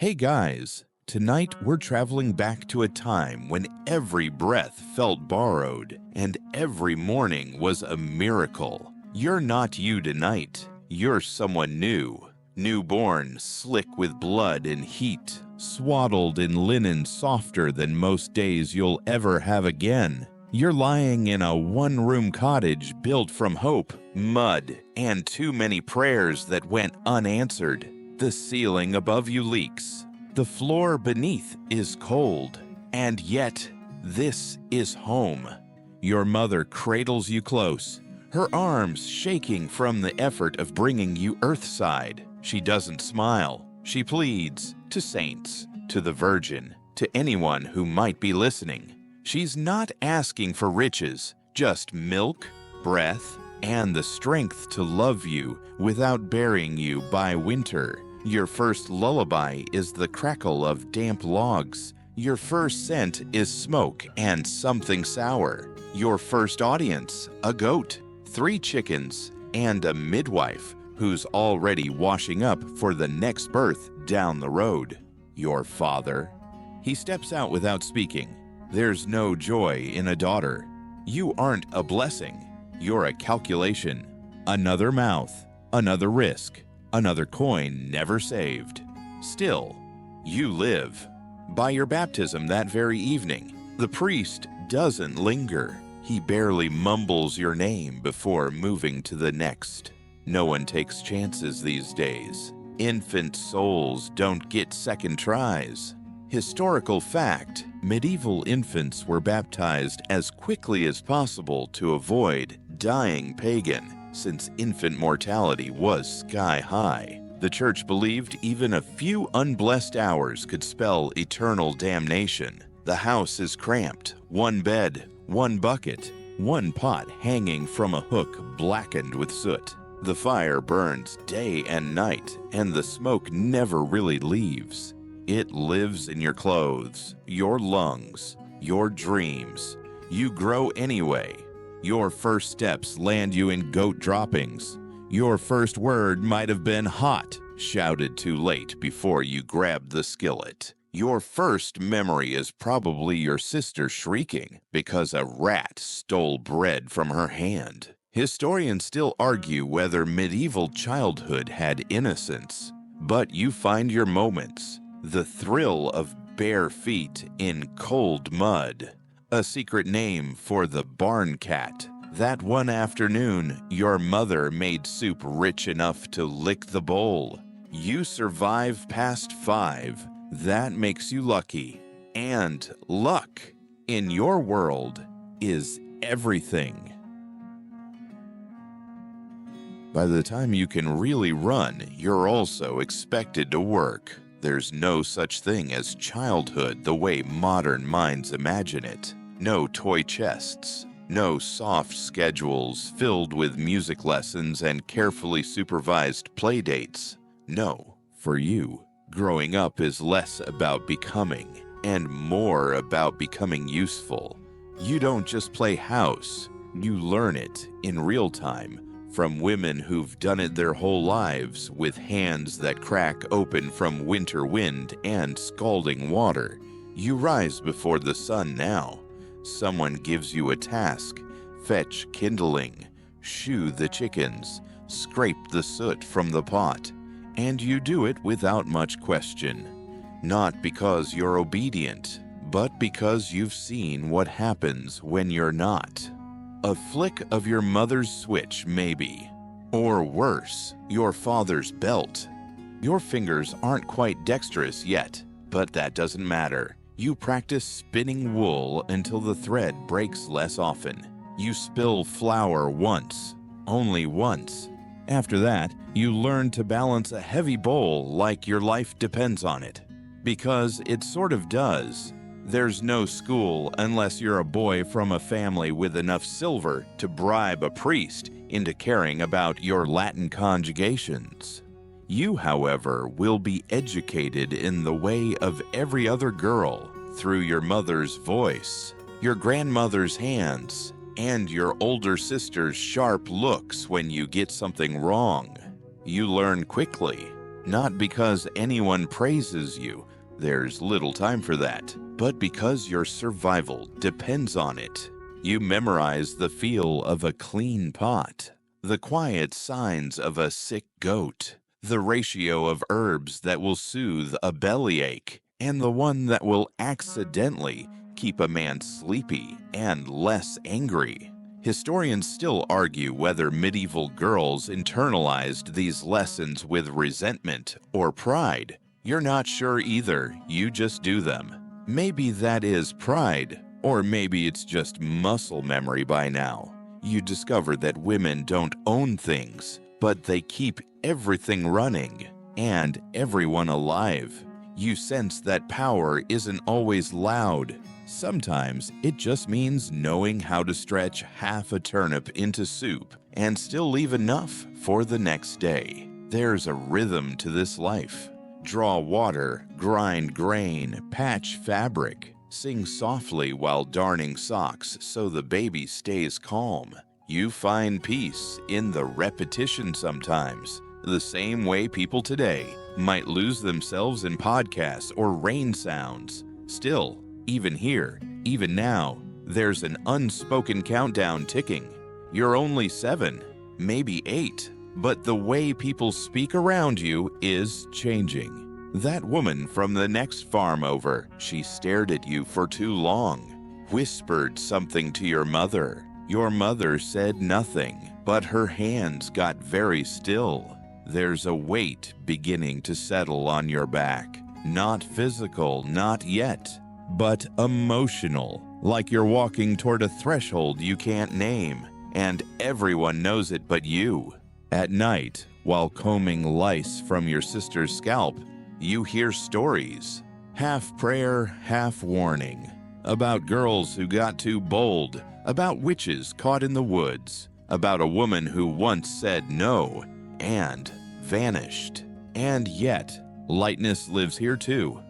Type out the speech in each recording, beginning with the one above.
Hey guys, tonight we're traveling back to a time when every breath felt borrowed and every morning was a miracle. You're not you tonight, you're someone new. Newborn, slick with blood and heat, swaddled in linen softer than most days you'll ever have again. You're lying in a one-room cottage built from hope, mud, and too many prayers that went unanswered. The ceiling above you leaks. The floor beneath is cold. And yet, this is home. Your mother cradles you close, her arms shaking from the effort of bringing you earthside. She doesn't smile. She pleads to saints, to the Virgin, to anyone who might be listening. She's not asking for riches, just milk, breath, and the strength to love you without burying you by winter. Your first lullaby is the crackle of damp logs. Your first scent is smoke and something sour. Your first audience, a goat, 3 chickens, and a midwife who's already washing up for the next birth down the road. Your father. He steps out without speaking. There's no joy in a daughter. You aren't a blessing. You're a calculation. Another mouth, another risk, another coin never saved. Still, you live. By your baptism that very evening, the priest doesn't linger. He barely mumbles your name before moving to the next. No one takes chances these days. Infant souls don't get second tries. Historical fact, medieval infants were baptized as quickly as possible to avoid dying pagan, since infant mortality was sky high. The church believed even a few unblessed hours could spell eternal damnation. The house is cramped, 1 bed, 1 bucket, 1 pot hanging from a hook blackened with soot. The fire burns day and night, and the smoke never really leaves. It lives in your clothes, your lungs, your dreams. You grow anyway. Your first steps land you in goat droppings. Your first word might have been hot, shouted too late before you grabbed the skillet. Your first memory is probably your sister shrieking because a rat stole bread from her hand. Historians still argue whether medieval childhood had innocence, but you find your moments. The thrill of bare feet in cold mud. A secret name for the barn cat. That one afternoon, your mother made soup rich enough to lick the bowl. You survive past 5. That makes you lucky. And luck, in your world, is everything. By the time you can really run, you're also expected to work. There's no such thing as childhood the way modern minds imagine it. No toy chests, no soft schedules filled with music lessons and carefully supervised play dates. No, for you, growing up is less about becoming and more about becoming useful. You don't just play house, you learn it in real time. From women who've done it their whole lives with hands that crack open from winter wind and scalding water. You rise before the sun now. Someone gives you a task. Fetch kindling, shoo the chickens, scrape the soot from the pot. And you do it without much question. Not because you're obedient, but because you've seen what happens when you're not. A flick of your mother's switch, maybe. Or worse, your father's belt. Your fingers aren't quite dexterous yet, but that doesn't matter. You practice spinning wool until the thread breaks less often. You spill flour once, only once. After that, you learn to balance a heavy bowl like your life depends on it. Because it sort of does. There's no school unless you're a boy from a family with enough silver to bribe a priest into caring about your Latin conjugations. You, however, will be educated in the way of every other girl through your mother's voice, your grandmother's hands, and your older sister's sharp looks when you get something wrong. You learn quickly. Not because anyone praises you, there's little time for that, but because your survival depends on it. You memorize the feel of a clean pot, the quiet signs of a sick goat, the ratio of herbs that will soothe a bellyache, and the one that will accidentally keep a man sleepy and less angry. Historians still argue whether medieval girls internalized these lessons with resentment or pride. You're not sure either, you just do them. Maybe that is pride, or maybe it's just muscle memory by now. You discover that women don't own things, but they keep everything running and everyone alive. You sense that power isn't always loud. Sometimes it just means knowing how to stretch half a turnip into soup and still leave enough for the next day. There's a rhythm to this life. Draw water, grind grain, patch fabric, sing softly while darning socks so the baby stays calm. You find peace in the repetition sometimes, the same way people today might lose themselves in podcasts or rain sounds. Still, even here, even now, there's an unspoken countdown ticking. You're only 7, maybe 8, but the way people speak around you is changing. That woman from the next farm over, she stared at you for too long, whispered something to your mother. Your mother said nothing, but her hands got very still. There's a weight beginning to settle on your back. Not physical, not yet, but emotional, like you're walking toward a threshold you can't name, and everyone knows it but you. At night, while combing lice from your sister's scalp, you hear stories, half prayer, half warning, about girls who got too bold, about witches caught in the woods, about a woman who once said no and vanished. And yet, lightness lives here too.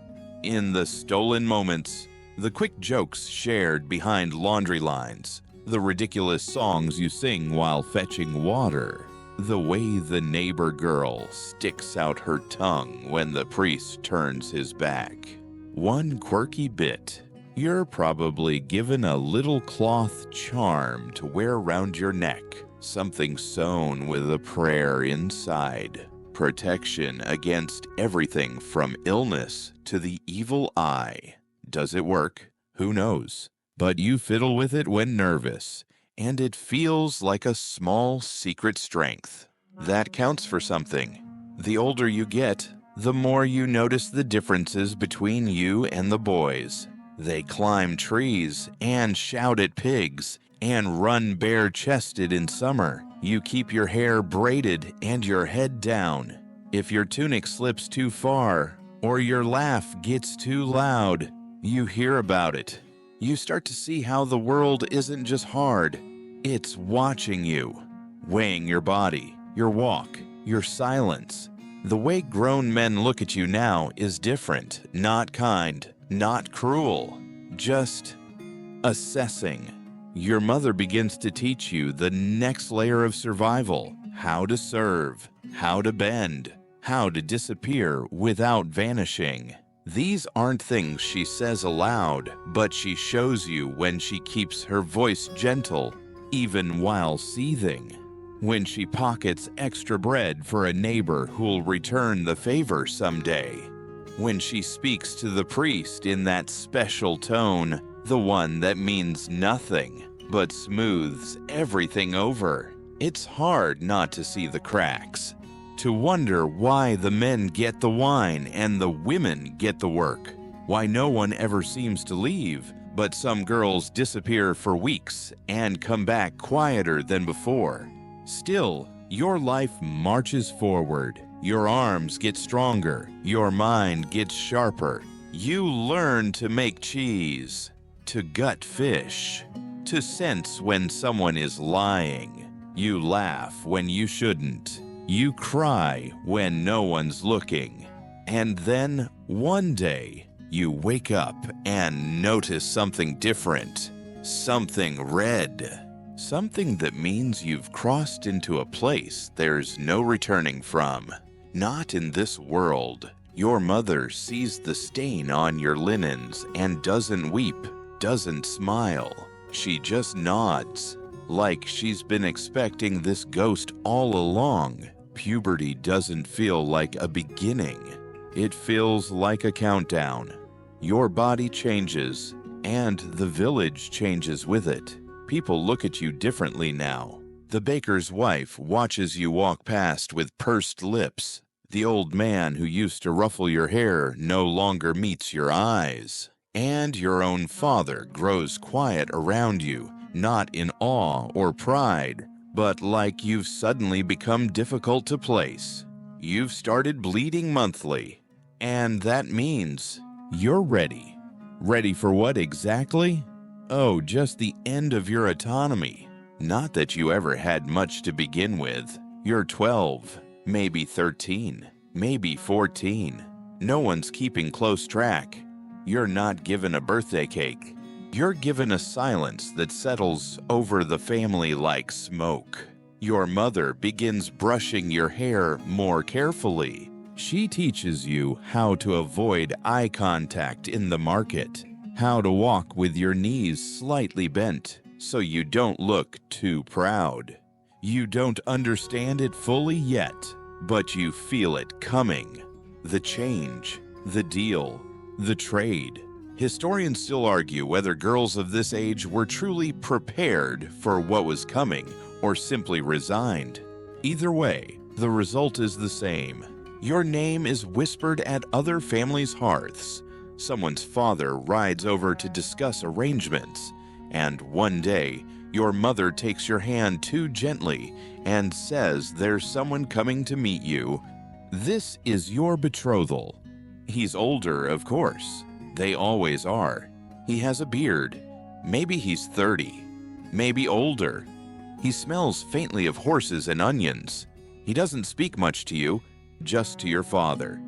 In the stolen moments, the quick jokes shared behind laundry lines, the ridiculous songs you sing while fetching water, the way the neighbor girl sticks out her tongue when the priest turns his back. One quirky bit. You're probably given a little cloth charm to wear around your neck, something sewn with a prayer inside. Protection against everything from illness to the evil eye. Does it work? Who knows? But you fiddle with it when nervous, and it feels like a small secret strength. That counts for something. The older you get, the more you notice the differences between you and the boys. They climb trees and shout at pigs and run bare-chested in summer. You keep your hair braided and your head down. If your tunic slips too far or your laugh gets too loud, you hear about it. You start to see how the world isn't just hard. It's watching you, weighing your body, your walk, your silence. The way grown men look at you now is different, not kind, not cruel, just assessing. Your mother begins to teach you the next layer of survival, how to serve, how to bend, how to disappear without vanishing. These aren't things she says aloud, but she shows you when she keeps her voice gentle, even while seething. When she pockets extra bread for a neighbor who'll return the favor someday. When she speaks to the priest in that special tone, the one that means nothing, but smooths everything over. It's hard not to see the cracks, to wonder why the men get the wine and the women get the work, why no one ever seems to leave, but some girls disappear for weeks and come back quieter than before. Still, your life marches forward. Your arms get stronger. Your mind gets sharper. You learn to make cheese, to gut fish, to sense when someone is lying. You laugh when you shouldn't. You cry when no one's looking. And then, one day, you wake up and notice something different. Something red. Something that means you've crossed into a place there's no returning from. Not in this world. Your mother sees the stain on your linens and doesn't weep, doesn't smile. She just nods, like she's been expecting this ghost all along. Puberty doesn't feel like a beginning. It feels like a countdown. Your body changes, and the village changes with it. People look at you differently now. The baker's wife watches you walk past with pursed lips. The old man who used to ruffle your hair no longer meets your eyes. And your own father grows quiet around you, not in awe or pride, but like you've suddenly become difficult to place. You've started bleeding monthly, and that means you're ready. Ready for what exactly? Oh, just the end of your autonomy. Not that you ever had much to begin with. You're 12, maybe 13, maybe 14. No one's keeping close track. You're not given a birthday cake. You're given a silence that settles over the family like smoke. Your mother begins brushing your hair more carefully. She teaches you how to avoid eye contact in the market, how to walk with your knees slightly bent so you don't look too proud. You don't understand it fully yet, but you feel it coming. The change, the deal, the trade. Historians still argue whether girls of this age were truly prepared for what was coming or simply resigned. Either way, the result is the same. Your name is whispered at other families' hearths. Someone's father rides over to discuss arrangements, and one day, your mother takes your hand too gently and says there's someone coming to meet you. This is your betrothal. He's older, of course. They always are. He has a beard. Maybe he's 30. Maybe older. He smells faintly of horses and onions. He doesn't speak much to you, just to your father.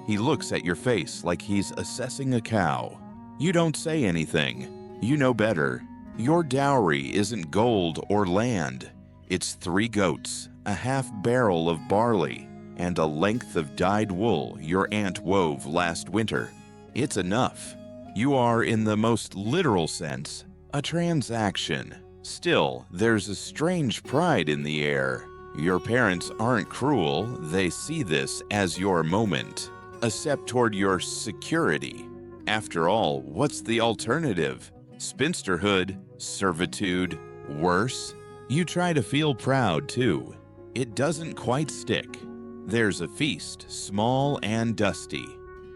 He looks at your face like he's assessing a cow. You don't say anything. You know better. Your dowry isn't gold or land. It's 3 goats, a half barrel of barley, and a length of dyed wool your aunt wove last winter. It's enough. You are, in the most literal sense, a transaction. Still, there's a strange pride in the air. Your parents aren't cruel. They see this as your moment, a step toward your security. After all, what's the alternative? Spinsterhood, servitude, worse? You try to feel proud, too. It doesn't quite stick. There's a feast, small and dusty.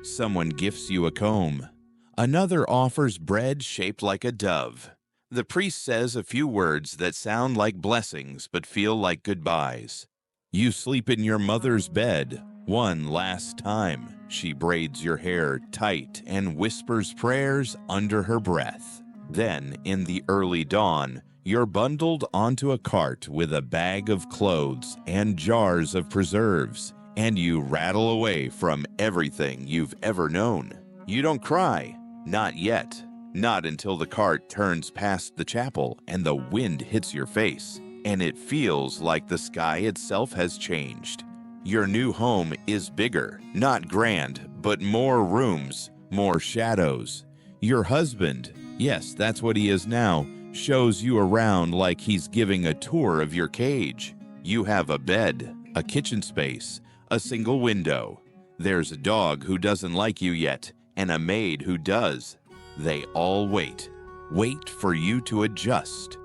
Someone gifts you a comb. Another offers bread shaped like a dove. The priest says a few words that sound like blessings but feel like goodbyes. You sleep in your mother's bed one last time. She braids your hair tight and whispers prayers under her breath. Then, in the early dawn, you're bundled onto a cart with a bag of clothes and jars of preserves, and you rattle away from everything you've ever known. You don't cry. Not yet. Not until the cart turns past the chapel and the wind hits your face, and it feels like the sky itself has changed. Your new home is bigger, not grand, but more rooms, more shadows. Your husband, yes, that's what he is now, shows you around like he's giving a tour of your cage. You have a bed, a kitchen space, a single window. There's a dog who doesn't like you yet, and a maid who does. They all wait. Wait for you to adjust.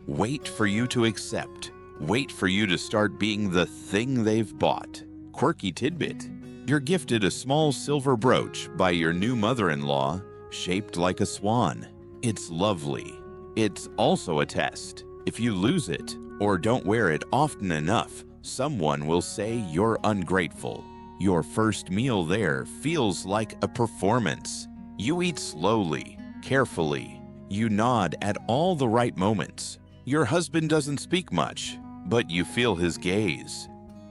Wait for you to accept. Wait for you to start being the thing they've bought. Quirky tidbit. You're gifted a small silver brooch by your new mother-in-law, shaped like a swan. It's lovely. It's also a test. If you lose it or don't wear it often enough, someone will say you're ungrateful. Your first meal there feels like a performance. You eat slowly, carefully. You nod at all the right moments. Your husband doesn't speak much, but you feel his gaze.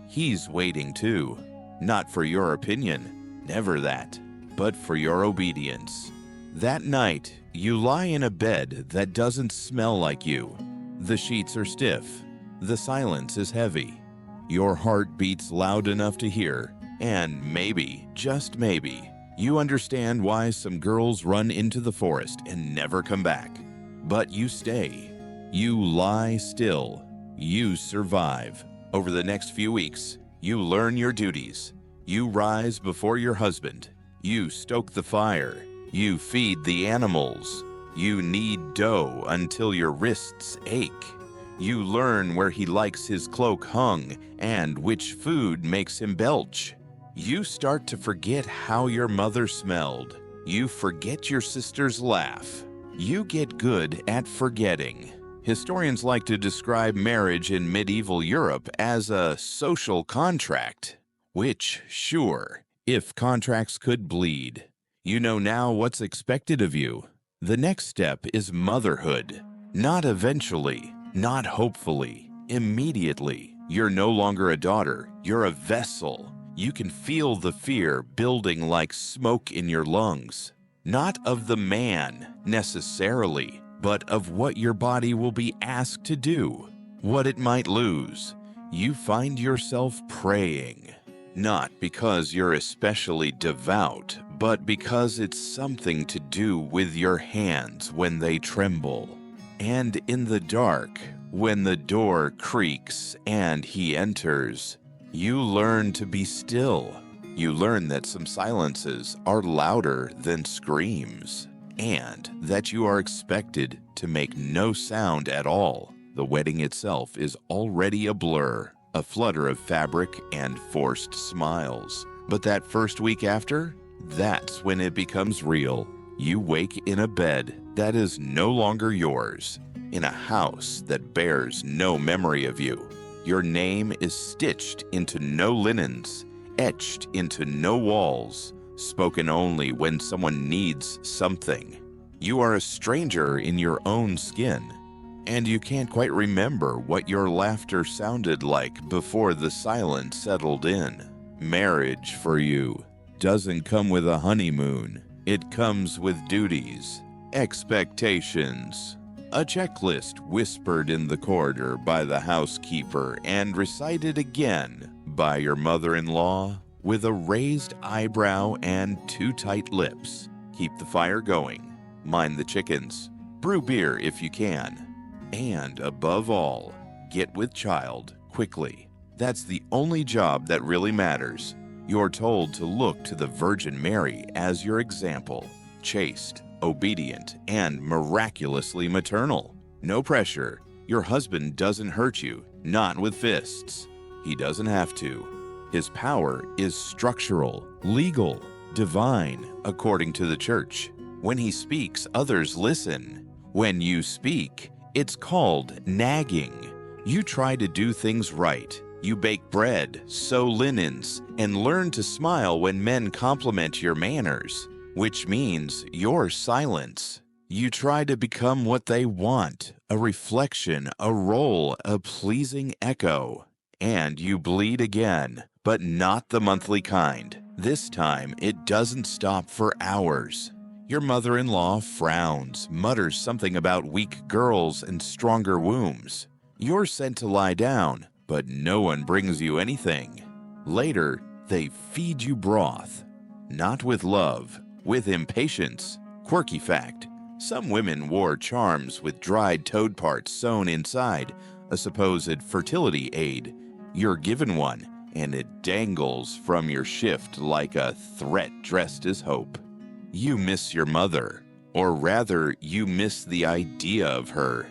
He's waiting too. Not for your opinion, never that, but for your obedience. That night, you lie in a bed that doesn't smell like you. The sheets are stiff. The silence is heavy. Your heart beats loud enough to hear. And maybe, just maybe, you understand why some girls run into the forest and never come back. But you stay. You lie still. You survive. Over the next few weeks, you learn your duties. You rise before your husband. You stoke the fire. You feed the animals. You knead dough until your wrists ache. You learn where he likes his cloak hung and which food makes him belch. You start to forget how your mother smelled. You forget your sister's laugh. You get good at forgetting. Historians like to describe marriage in medieval Europe as a social contract, which, sure, if contracts could bleed. You know now what's expected of you. The next step is motherhood. Not eventually, not hopefully, immediately. You're no longer a daughter, you're a vessel. You can feel the fear building like smoke in your lungs. Not of the man, necessarily, but of what your body will be asked to do, what it might lose. You find yourself praying, not because you're especially devout, but because it's something to do with your hands when they tremble. And in the dark, when the door creaks and he enters, you learn to be still. You learn that some silences are louder than screams, and that you are expected to make no sound at all. The wedding itself is already a blur, a flutter of fabric and forced smiles. But that first week after, that's when it becomes real. You wake in a bed that is no longer yours, in a house that bears no memory of you. Your name is stitched into no linens, etched into no walls, spoken only when someone needs something. You are a stranger in your own skin, and you can't quite remember what your laughter sounded like before the silence settled in. Marriage for you doesn't come with a honeymoon. It comes with duties, expectations, a checklist whispered in the corridor by the housekeeper and recited again by your mother-in-law with a raised eyebrow and too tight lips. Keep the fire going, mind the chickens, brew beer if you can, and above all, get with child quickly. That's the only job that really matters. You're told to look to the Virgin Mary as your example, chaste, obedient, and miraculously maternal. No pressure. Your husband doesn't hurt you, not with fists. He doesn't have to. His power is structural, legal, divine, according to the church. When he speaks, others listen. When you speak, it's called nagging. You try to do things right. You bake bread, sew linens, and learn to smile when men compliment your manners, which means your silence. You try to become what they want, a reflection, a role, a pleasing echo. And you bleed again, but not the monthly kind. This time, it doesn't stop for hours. Your mother-in-law frowns, mutters something about weak girls and stronger wombs. You're sent to lie down, but no one brings you anything. Later, they feed you broth. Not with love, with impatience. Quirky fact, some women wore charms with dried toad parts sewn inside, a supposed fertility aid. You're given one, and it dangles from your shift like a threat dressed as hope. You miss your mother, or rather, you miss the idea of her.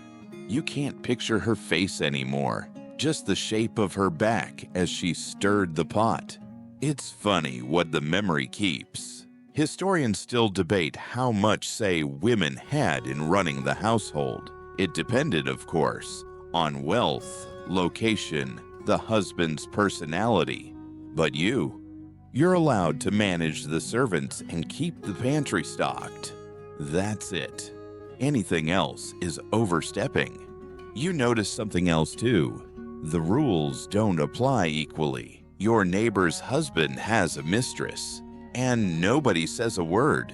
You can't picture her face anymore, just the shape of her back as she stirred the pot. It's funny what the memory keeps. Historians still debate how much say women had in running the household. It depended, of course, on wealth, location, the husband's personality. But you're allowed to manage the servants and keep the pantry stocked. That's it. Anything else is overstepping. You notice something else too. The rules don't apply equally. Your neighbor's husband has a mistress, and nobody says a word.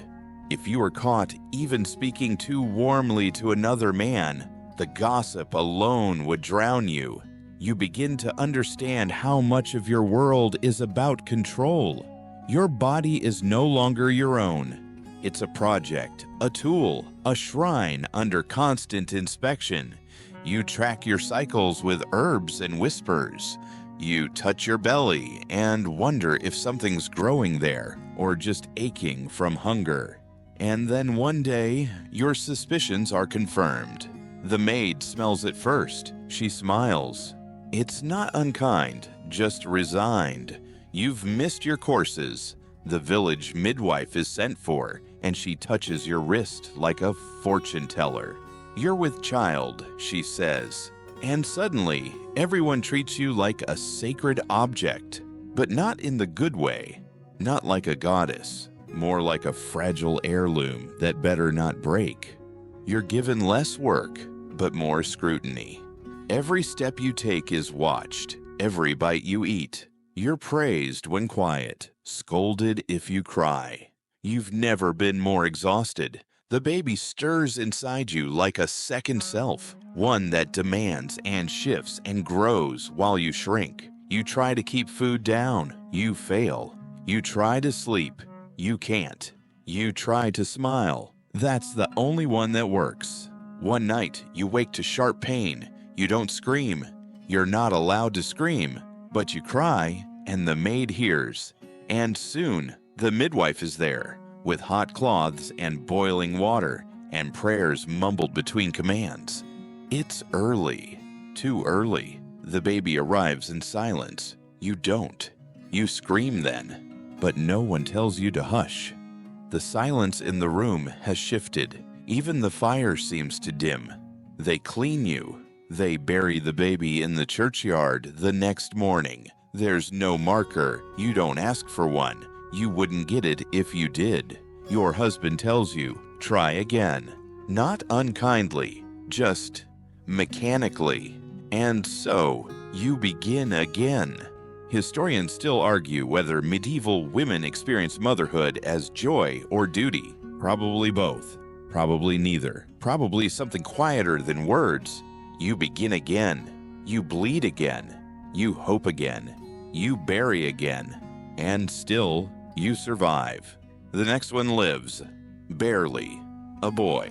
If you are caught even speaking too warmly to another man, the gossip alone would drown you. You begin to understand how much of your world is about control. Your body is no longer your own. It's a project, a tool, a shrine under constant inspection. You track your cycles with herbs and whispers. You touch your belly and wonder if something's growing there or just aching from hunger. And then one day, your suspicions are confirmed. The maid smells it first. She smiles. It's not unkind, just resigned. You've missed your courses. The village midwife is sent for, and she touches your wrist like a fortune teller. You're with child, she says. And suddenly, everyone treats you like a sacred object, but not in the good way. Not like a goddess, more like a fragile heirloom that better not break. You're given less work, but more scrutiny. Every step you take is watched, every bite you eat. You're praised when quiet, scolded if you cry. You've never been more exhausted. The baby stirs inside you like a second self, one that demands and shifts and grows while you shrink. You try to keep food down, you fail. You try to sleep, you can't. You try to smile. That's the only one that works. One night, you wake to sharp pain. You don't scream. You're not allowed to scream, but you cry, and the maid hears. And soon, the midwife is there, with hot cloths and boiling water, and prayers mumbled between commands. It's early, too early. The baby arrives in silence. You don't. You scream then, but no one tells you to hush. The silence in the room has shifted. Even the fire seems to dim. They clean you. They bury the baby in the churchyard the next morning. There's no marker. You don't ask for one. You wouldn't get it if you did. Your husband tells you, try again. Not unkindly, just mechanically. And so, you begin again. Historians still argue whether medieval women experienced motherhood as joy or duty. Probably both. Probably neither. Probably something quieter than words. You begin again. You bleed again. You hope again. You bury again. And still, you survive. The next one lives. Barely. A boy.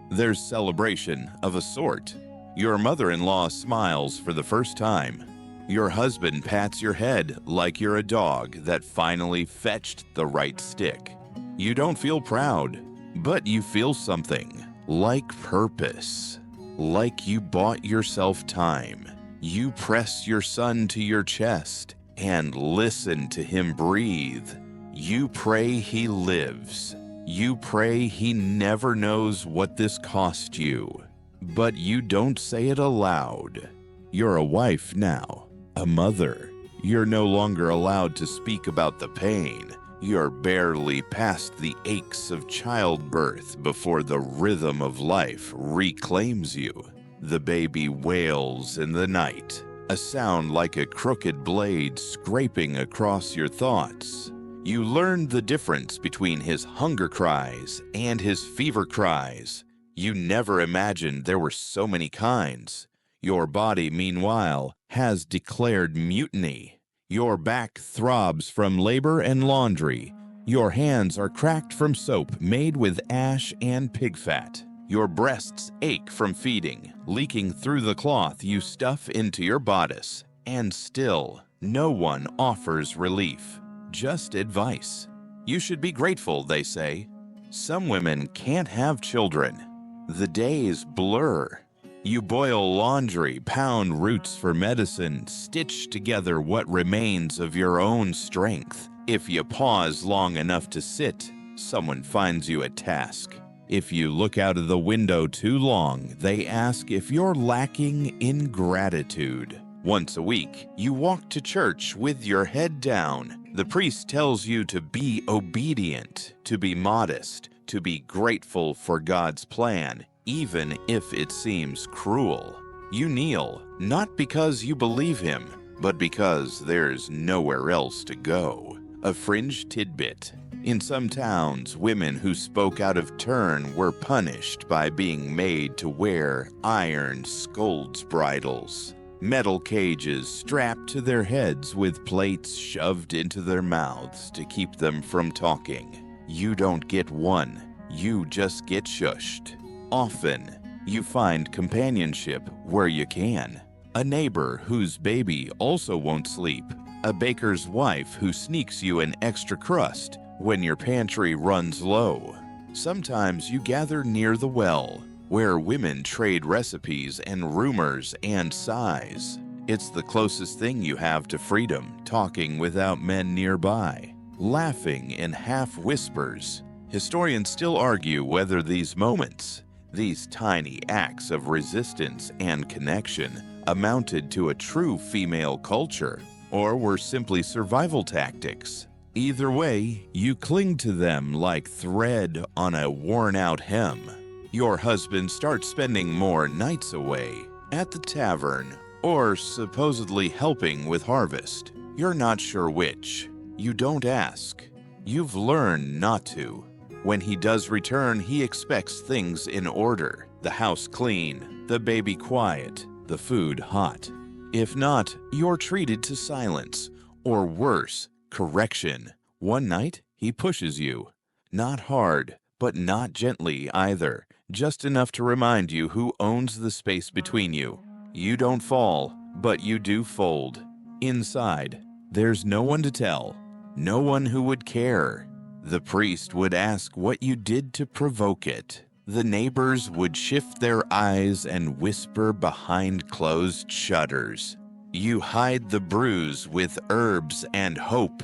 There's celebration of a sort. Your mother-in-law smiles for the first time. Your husband pats your head like you're a dog that finally fetched the right stick. You don't feel proud, but you feel something. Like purpose. Like you bought yourself time. You press your son to your chest and listen to him breathe. You pray he lives. You pray he never knows what this cost you. But you don't say it aloud. You're a wife now, a mother. You're no longer allowed to speak about the pain. You're barely past the aches of childbirth before the rhythm of life reclaims you. The baby wails in the night, a sound like a crooked blade scraping across your thoughts. You learn the difference between his hunger cries and his fever cries. You never imagined there were so many kinds. Your body, meanwhile, has declared mutiny. Your back throbs from labor and laundry. Your hands are cracked from soap made with ash and pig fat. Your breasts ache from feeding, leaking through the cloth you stuff into your bodice. And still, no one offers relief, just advice. You should be grateful, they say. Some women can't have children. The days blur. You boil laundry, pound roots for medicine, stitch together what remains of your own strength. If you pause long enough to sit, someone finds you a task. If you look out of the window too long, they ask if you're lacking in gratitude. Once a week, you walk to church with your head down. The priest tells you to be obedient, to be modest, to be grateful for God's plan, even if it seems cruel. You kneel, not because you believe him, but because there's nowhere else to go. A fringe tidbit. In some towns, women who spoke out of turn were punished by being made to wear iron scold's bridles. Metal cages strapped to their heads with plates shoved into their mouths to keep them from talking. You don't get one, you just get shushed. Often, you find companionship where you can. A neighbor whose baby also won't sleep. A baker's wife who sneaks you an extra crust when your pantry runs low. Sometimes you gather near the well, where women trade recipes and rumors and sighs. It's the closest thing you have to freedom, talking without men nearby, laughing in half whispers. Historians still argue whether these moments, these tiny acts of resistance and connection, amounted to a true female culture, or were simply survival tactics. Either way, you cling to them like thread on a worn-out hem. Your husband starts spending more nights away, at the tavern, or supposedly helping with harvest. You're not sure which. You don't ask. You've learned not to. When he does return, he expects things in order, the house clean, the baby quiet, the food hot. If not, you're treated to silence, or worse, correction. One night, he pushes you. Not hard, but not gently either. Just enough to remind you who owns the space between you. You don't fall, but you do fold. Inside, there's no one to tell, no one who would care. The priest would ask what you did to provoke it. The neighbors would shift their eyes and whisper behind closed shutters. You hide the bruise with herbs and hope.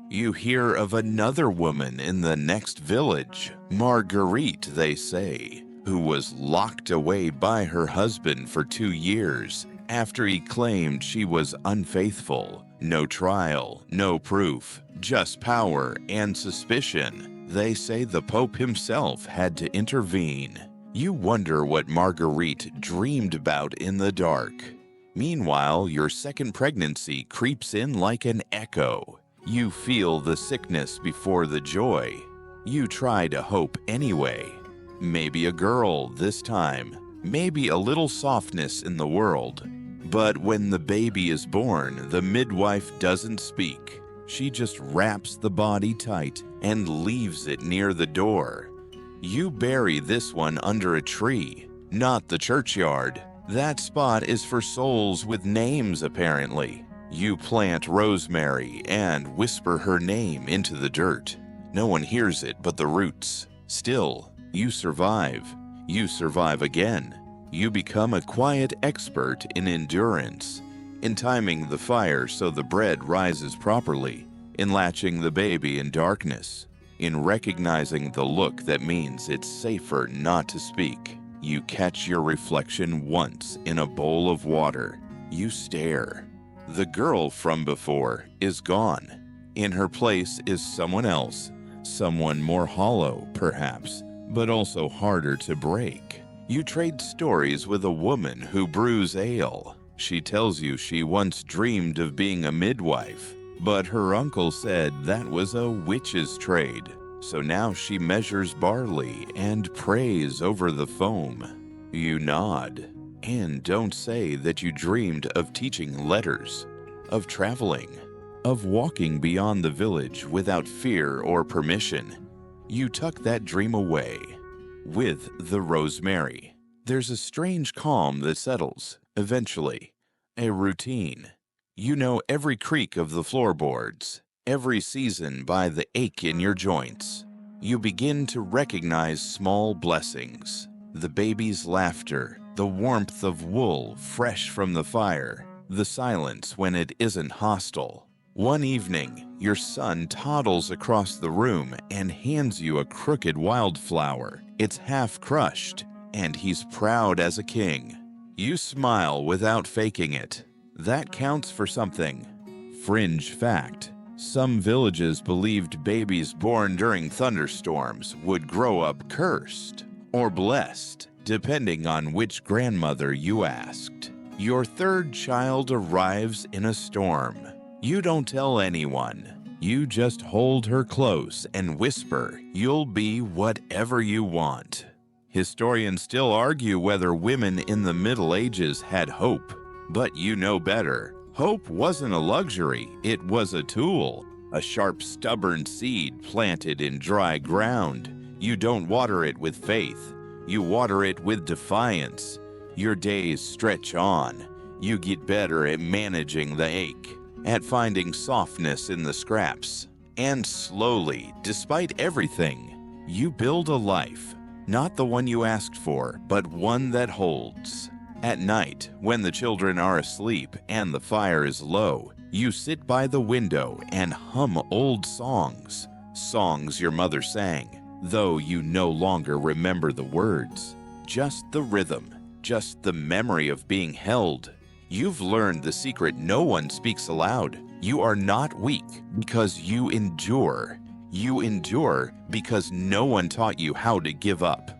You hear of another woman in the next village, Marguerite, they say, who was locked away by her husband for 2 years after he claimed she was unfaithful. No trial, no proof, just power and suspicion. They say the Pope himself had to intervene. You wonder what Marguerite dreamed about in the dark. Meanwhile, your second pregnancy creeps in like an echo. You feel the sickness before the joy. You try to hope anyway. Maybe a girl this time. Maybe a little softness in the world. But when the baby is born, the midwife doesn't speak. She just wraps the body tight and leaves it near the door. You bury this one under a tree, not the churchyard. That spot is for souls with names, apparently. You plant rosemary and whisper her name into the dirt. No one hears it but the roots. Still, you survive. You survive again. You become a quiet expert in endurance, in timing the fire so the bread rises properly, in latching the baby in darkness, in recognizing the look that means it's safer not to speak. You catch your reflection once in a bowl of water. You stare. The girl from before is gone. In her place is someone else, someone more hollow, perhaps, but also harder to break. You trade stories with a woman who brews ale. She tells you she once dreamed of being a midwife, but her uncle said that was a witch's trade. So now she measures barley and prays over the foam. You nod, and don't say that you dreamed of teaching letters, of traveling, of walking beyond the village without fear or permission. You tuck that dream away. With the rosemary, there's a strange calm that settles, eventually. A routine. You know every creak of the floorboards, every season by the ache in your joints. You begin to recognize small blessings. The baby's laughter, the warmth of wool fresh from the fire, the silence when it isn't hostile. One evening, your son toddles across the room and hands you a crooked wildflower. It's half crushed, and he's proud as a king. You smile without faking it. That counts for something. Fringe fact: some villages believed babies born during thunderstorms would grow up cursed or blessed, depending on which grandmother you asked. Your third child arrives in a storm. You don't tell anyone. You just hold her close and whisper, "You'll be whatever you want." Historians still argue whether women in the Middle Ages had hope. But you know better. Hope wasn't a luxury, it was a tool. A sharp, stubborn seed planted in dry ground. You don't water it with faith. You water it with defiance. Your days stretch on. You get better at managing the ache, at finding softness in the scraps. And slowly, despite everything, you build a life. Not the one you asked for, but one that holds. At night, when the children are asleep and the fire is low, you sit by the window and hum old songs. Songs your mother sang, though you no longer remember the words. Just the rhythm, just the memory of being held. You've learned the secret no one speaks aloud. You are not weak because you endure. You endure because no one taught you how to give up.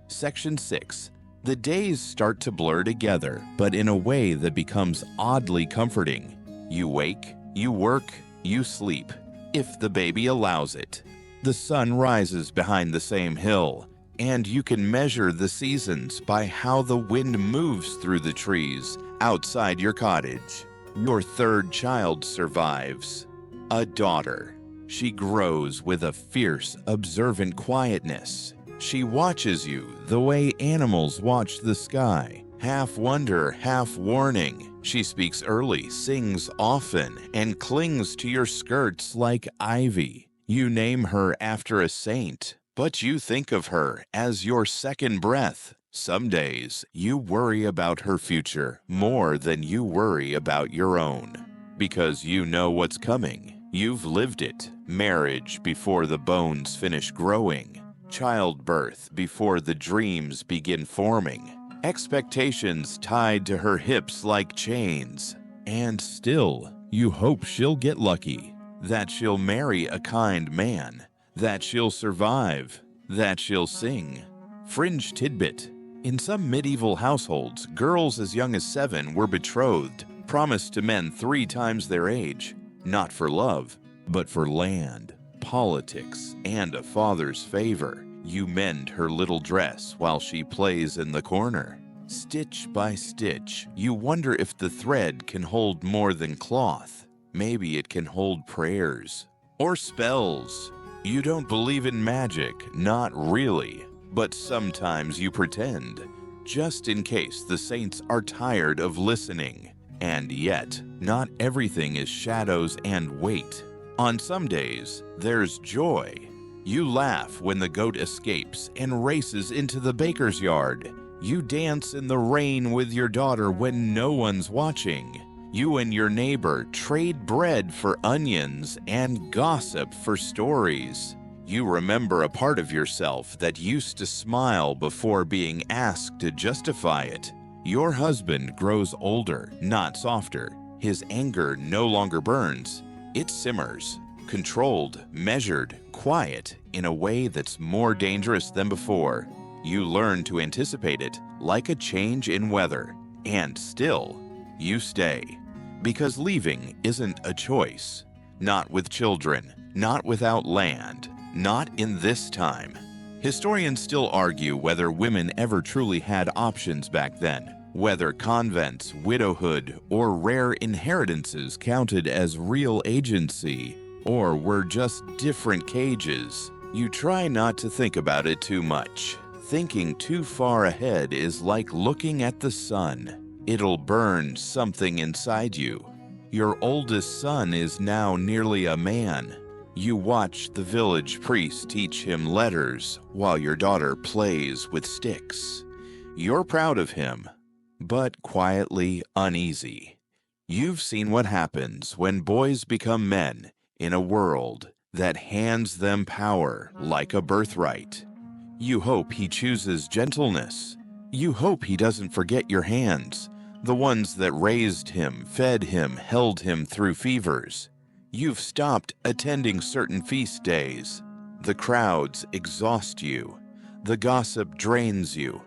Section 6. The days start to blur together, but in a way that becomes oddly comforting. You wake, you work, you sleep, if the baby allows it. The sun rises behind the same hill, and you can measure the seasons by how the wind moves through the trees outside your cottage. Your third child survives. A daughter. She grows with a fierce, observant quietness. She watches you the way animals watch the sky, half wonder, half warning. She speaks early, sings often, and clings to your skirts like ivy. You name her after a saint, but you think of her as your second breath. Some days, you worry about her future more than you worry about your own. Because you know what's coming. You've lived it. Marriage before the bones finish growing. Childbirth before the dreams begin forming. Expectations tied to her hips like chains. And still, you hope she'll get lucky. That she'll marry a kind man. That she'll survive. That she'll sing. Fringe tidbit. In some medieval households, girls as young as 7 were betrothed, promised to men 3 times their age, not for love, but for land, politics, and a father's favor. You mend her little dress while she plays in the corner. Stitch by stitch, you wonder if the thread can hold more than cloth. Maybe it can hold prayers or spells. You don't believe in magic, not really. But sometimes you pretend, just in case the saints are tired of listening. And yet, not everything is shadows and weight. On some days, there's joy. You laugh when the goat escapes and races into the baker's yard. You dance in the rain with your daughter when no one's watching. You and your neighbor trade bread for onions and gossip for stories. You remember a part of yourself that used to smile before being asked to justify it. Your husband grows older, not softer. His anger no longer burns. It simmers, controlled, measured, quiet, in a way that's more dangerous than before. You learn to anticipate it like a change in weather. And still, you stay. Because leaving isn't a choice. Not with children, not without land. Not in this time. Historians still argue whether women ever truly had options back then, whether convents, widowhood, or rare inheritances counted as real agency, or were just different cages. You try not to think about it too much. Thinking too far ahead is like looking at the sun. It'll burn something inside you. Your oldest son is now nearly a man. You watch the village priest teach him letters while your daughter plays with sticks. You're proud of him, but quietly uneasy. You've seen what happens when boys become men in a world that hands them power like a birthright. You hope he chooses gentleness. You hope he doesn't forget your hands, the ones that raised him, fed him, held him through fevers. You've stopped attending certain feast days. The crowds exhaust you. The gossip drains you.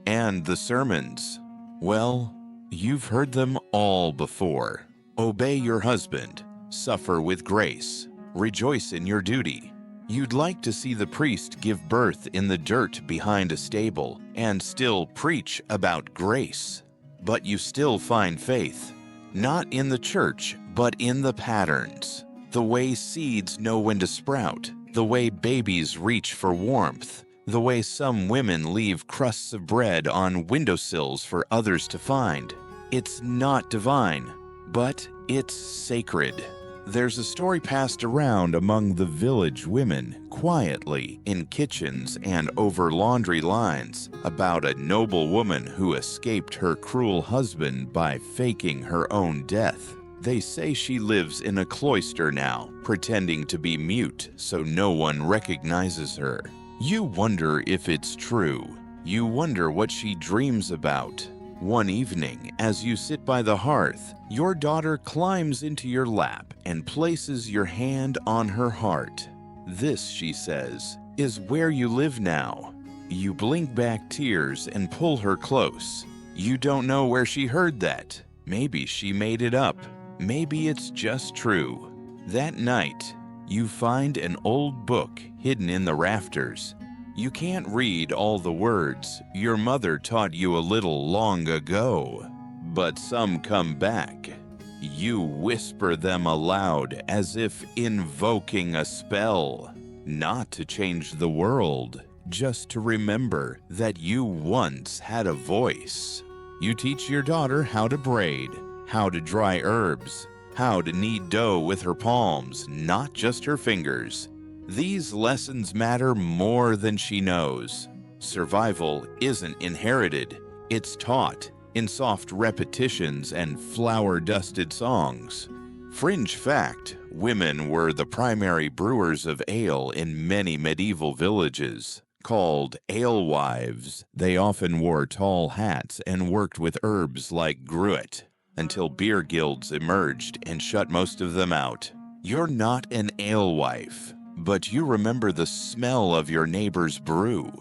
And the sermons, well, you've heard them all before. Obey your husband. Suffer with grace. Rejoice in your duty. You'd like to see the priest give birth in the dirt behind a stable and still preach about grace. but you still find faith. Not in the church, but in the patterns. The way seeds know when to sprout, the way babies reach for warmth, the way some women leave crusts of bread on windowsills for others to find. It's not divine, but it's sacred. There's a story passed around among the village women, quietly, in kitchens and over laundry lines, about a noble woman who escaped her cruel husband by faking her own death. They say she lives in a cloister now, pretending to be mute so no one recognizes her. You wonder if it's true. You wonder what she dreams about. One evening, as you sit by the hearth, your daughter climbs into your lap and places your hand on her heart. "This," she says, "is where you live now." You blink back tears and pull her close. You don't know where she heard that. Maybe she made it up. Maybe it's just true. That night, you find an old book hidden in the rafters. You can't read all the words your mother taught you a little long ago, but some come back. You whisper them aloud as if invoking a spell, not to change the world, just to remember that you once had a voice. You teach your daughter how to braid, how to dry herbs, how to knead dough with her palms, not just her fingers. These lessons matter more than she knows. Survival isn't inherited, it's taught in soft repetitions and flower-dusted songs. Fringe fact, women were the primary brewers of ale in many medieval villages. Called alewives, they often wore tall hats and worked with herbs like gruit, until beer guilds emerged and shut most of them out. You're not an alewife, but you remember the smell of your neighbor's brew.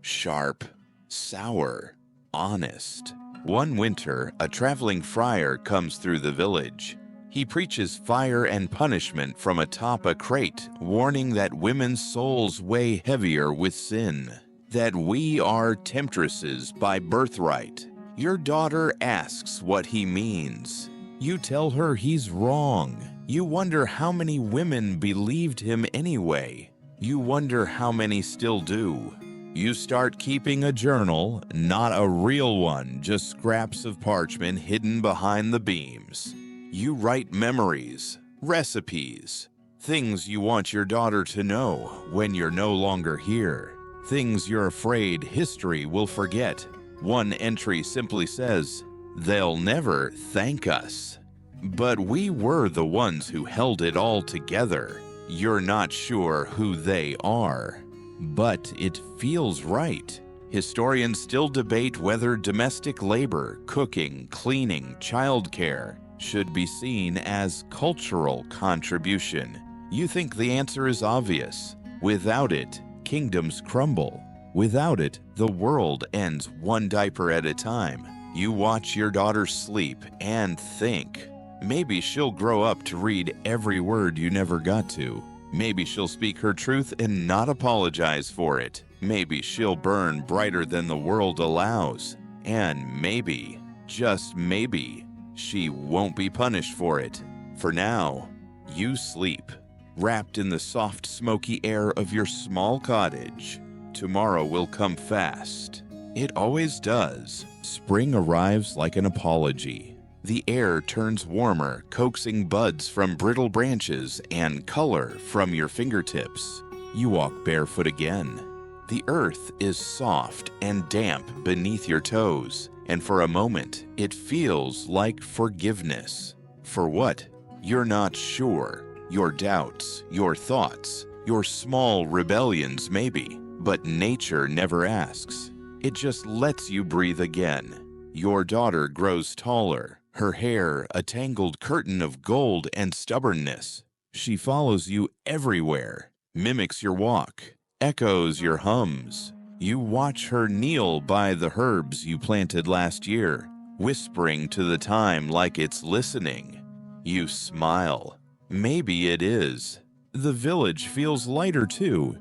Sharp, sour, honest. One winter, a traveling friar comes through the village. He preaches fire and punishment from atop a crate, warning that women's souls weigh heavier with sin, that we are temptresses by birthright. Your daughter asks what he means. You tell her he's wrong. You wonder how many women believed him anyway. You wonder how many still do. You start keeping a journal, not a real one, just scraps of parchment hidden behind the beams. You write memories, recipes, things you want your daughter to know when you're no longer here, things you're afraid history will forget. One entry simply says, "They'll never thank us." But we were the ones who held it all together. You're not sure who they are, but it feels right. Historians still debate whether domestic labor, cooking, cleaning, childcare should be seen as cultural contribution. You think the answer is obvious. Without it, kingdoms crumble. Without it, the world ends one diaper at a time. You watch your daughter sleep and think. Maybe she'll grow up to read every word you never got to. Maybe she'll speak her truth and not apologize for it. Maybe she'll burn brighter than the world allows. And maybe, just maybe, she won't be punished for it. For now, you sleep, wrapped in the soft, smoky air of your small cottage. Tomorrow will come fast. It always does. Spring arrives like an apology. The air turns warmer, coaxing buds from brittle branches and color from your fingertips. You walk barefoot again. The earth is soft and damp beneath your toes, and for a moment, it feels like forgiveness. For what? You're not sure. Your doubts, your thoughts, your small rebellions maybe. But nature never asks. It just lets you breathe again. Your daughter grows taller, her hair a tangled curtain of gold and stubbornness. She follows you everywhere, mimics your walk, echoes your hums. You watch her kneel by the herbs you planted last year, whispering to the time like it's listening. You smile. Maybe it is. The village feels lighter too.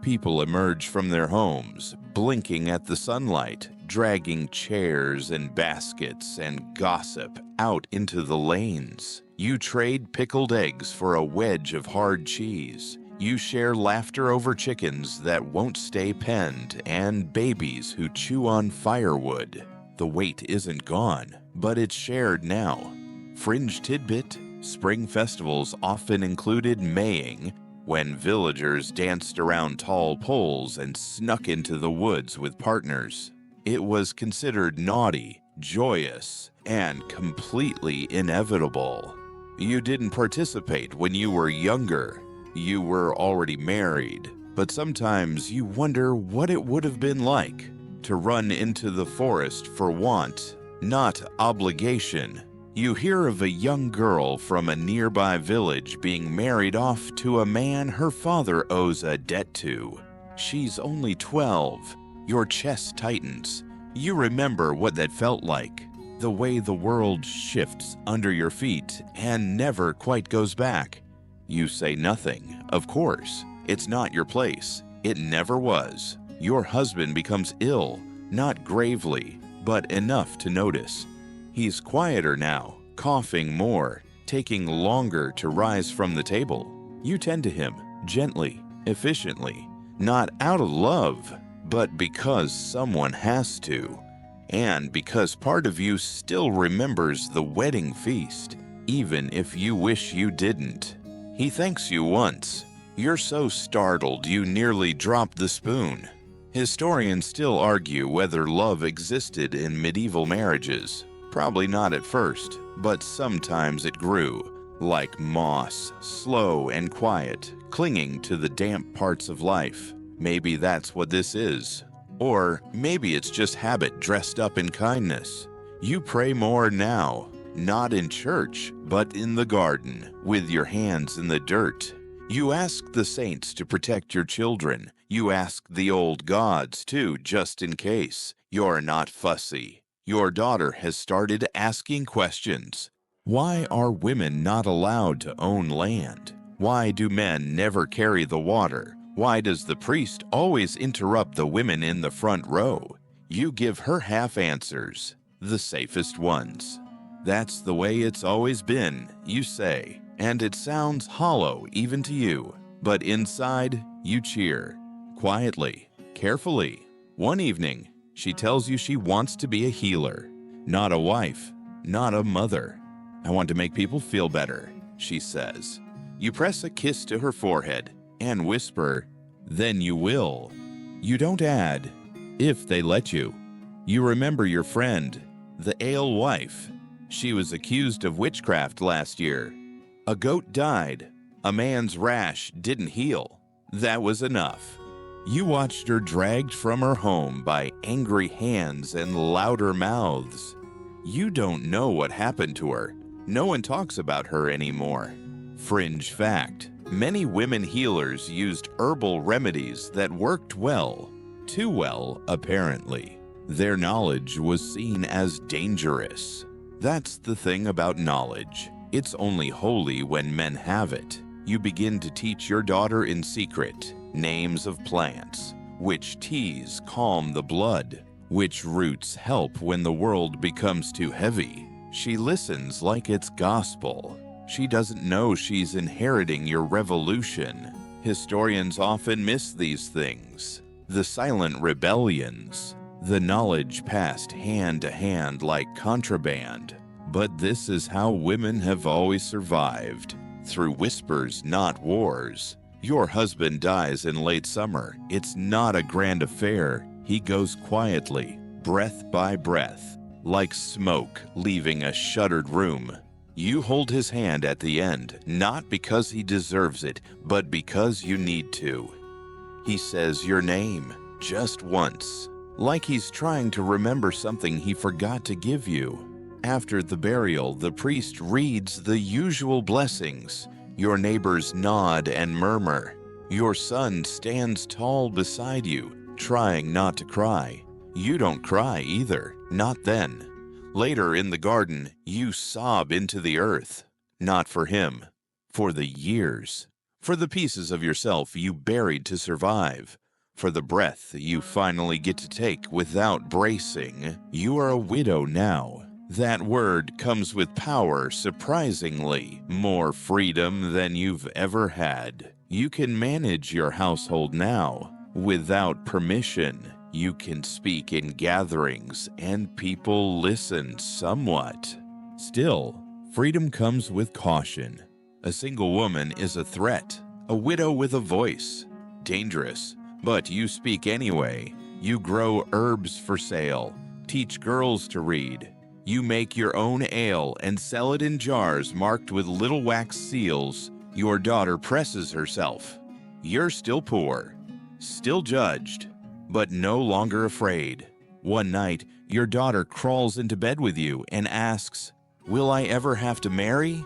People emerge from their homes, blinking at the sunlight, dragging chairs and baskets and gossip out into the lanes. You trade pickled eggs for a wedge of hard cheese. You share laughter over chickens that won't stay penned and babies who chew on firewood. The weight isn't gone, but it's shared now. Fringe tidbit: spring festivals often included maying, when villagers danced around tall poles and snuck into the woods with partners. It was considered naughty, joyous, and completely inevitable. You didn't participate when you were younger. You were already married, but sometimes you wonder what it would have been like to run into the forest for want, not obligation. You hear of a young girl from a nearby village being married off to a man her father owes a debt to. She's only 12. Your chest tightens. You remember what that felt like. The way the world shifts under your feet and never quite goes back. You say nothing, of course. It's not your place. It never was. Your husband becomes ill, not gravely, but enough to notice. He's quieter now, coughing more, taking longer to rise from the table. You tend to him, gently, efficiently, not out of love, but because someone has to. And because part of you still remembers the wedding feast, even if you wish you didn't. He thanks you once. You're so startled you nearly drop the spoon. Historians still argue whether love existed in medieval marriages. Probably not at first, but sometimes it grew, like moss, slow and quiet, clinging to the damp parts of life. Maybe that's what this is. Or maybe it's just habit dressed up in kindness. You pray more now, not in church, but in the garden, with your hands in the dirt. You ask the saints to protect your children. You ask the old gods, too, just in case. You're not fussy. Your daughter has started asking questions. Why are women not allowed to own land? Why do men never carry the water? Why does the priest always interrupt the women in the front row? You give her half answers, the safest ones. That's the way it's always been, you say, and it sounds hollow even to you. But inside, you cheer, quietly, carefully. One evening, she tells you she wants to be a healer, not a wife, not a mother. I want to make people feel better, she says. You press a kiss to her forehead and whisper, then you will. You don't add, if they let you. You remember your friend, the alewife. She was accused of witchcraft last year. A goat died. A man's rash didn't heal. That was enough. You watched her dragged from her home by angry hands and louder mouths. You don't know what happened to her. No one talks about her anymore. Fringe fact: many women healers used herbal remedies that worked well. Too well, apparently. Their knowledge was seen as dangerous. That's the thing about knowledge. It's only holy when men have it. You begin to teach your daughter in secret names of plants, which teas calm the blood, which roots help when the world becomes too heavy. She listens like it's gospel. She doesn't know she's inheriting your revolution. Historians often miss these things. The silent rebellions. The knowledge passed hand to hand like contraband. But this is how women have always survived. Through whispers, not wars. Your husband dies in late summer. It's not a grand affair. He goes quietly, breath by breath, like smoke leaving a shuttered room. You hold his hand at the end, not because he deserves it, but because you need to. He says your name, just once, like he's trying to remember something he forgot to give you. After the burial, the priest reads the usual blessings. Your neighbors nod and murmur. Your son stands tall beside you, trying not to cry. You don't cry either, not then. Later in the garden, you sob into the earth. Not for him, for the years. For the pieces of yourself you buried to survive. for the breath you finally get to take without bracing. You are a widow now. That word comes with power, surprisingly, more freedom than you've ever had. You can manage your household now. Without permission, you can speak in gatherings and people listen somewhat. Still, freedom comes with caution. A single woman is a threat, a widow with a voice. Dangerous, but you speak anyway. You grow herbs for sale, teach girls to read. You make your own ale and sell it in jars marked with little wax seals. Your daughter presses herself. You're still poor, still judged, but no longer afraid. One night, your daughter crawls into bed with you and asks, "Will I ever have to marry?"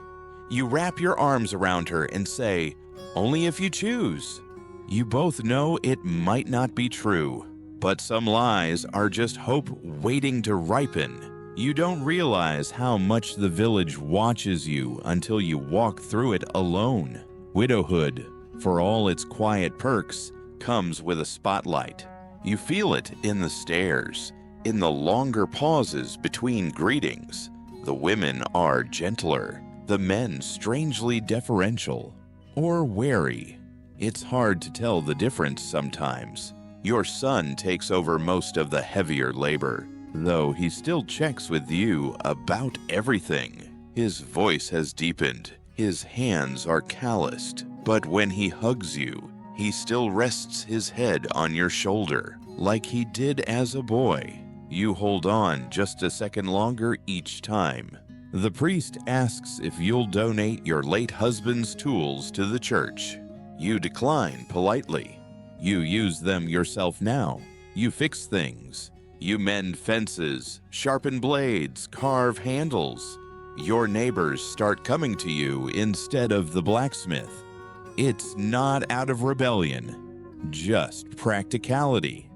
You wrap your arms around her and say, "Only if you choose." You both know it might not be true, but some lies are just hope waiting to ripen. You don't realize how much the village watches you until you walk through it alone. Widowhood, for all its quiet perks, comes with a spotlight. You feel it in the stares, in the longer pauses between greetings. The women are gentler, the men strangely deferential or wary. It's hard to tell the difference sometimes. Your son takes over most of the heavier labor, though he still checks with you about everything. His voice has deepened, his hands are calloused, but when he hugs you, he still rests his head on your shoulder, like he did as a boy. You hold on just a second longer each time. The priest asks if you'll donate your late husband's tools to the church. You decline politely. You use them yourself now. You fix things. You mend fences, sharpen blades, carve handles. Your neighbors start coming to you instead of the blacksmith. It's not out of rebellion, just practicality.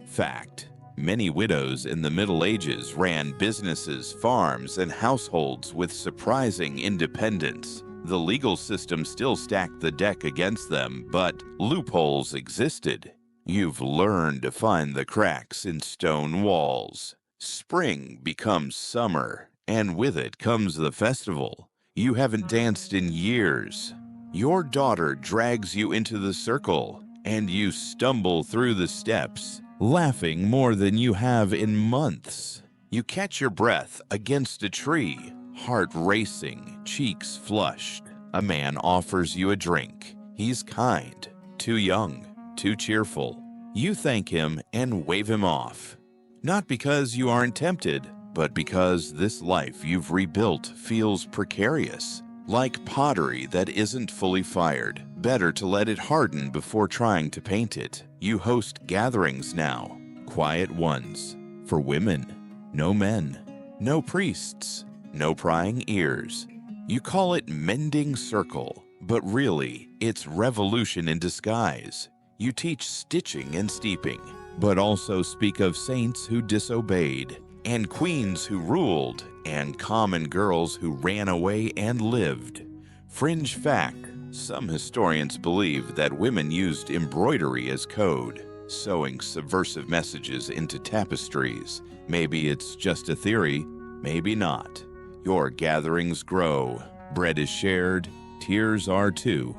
Fact: many widows in the Middle Ages ran businesses, farms, and households with surprising independence. The legal system still stacked the deck against them, but loopholes existed. You've learned to find the cracks in stone walls. Spring becomes summer, and with it comes the festival. You haven't danced in years. Your daughter drags you into the circle, and you stumble through the steps, laughing more than you have in months. You catch your breath against a tree, heart racing, cheeks flushed. A man offers you a drink. He's kind, too young, too cheerful. You thank him and wave him off. Not because you aren't tempted, but because this life you've rebuilt feels precarious. Like pottery that isn't fully fired. Better to let it harden before trying to paint it. You host gatherings now, quiet ones, for women, no men, no priests, no prying ears. You call it mending circle, but really, it's revolution in disguise. You teach stitching and steeping, but also speak of saints who disobeyed, and queens who ruled, and common girls who ran away and lived. Fringe fact: some historians believe that women used embroidery as code, sewing subversive messages into tapestries. Maybe it's just a theory, maybe not. Your gatherings grow, bread is shared, tears are too.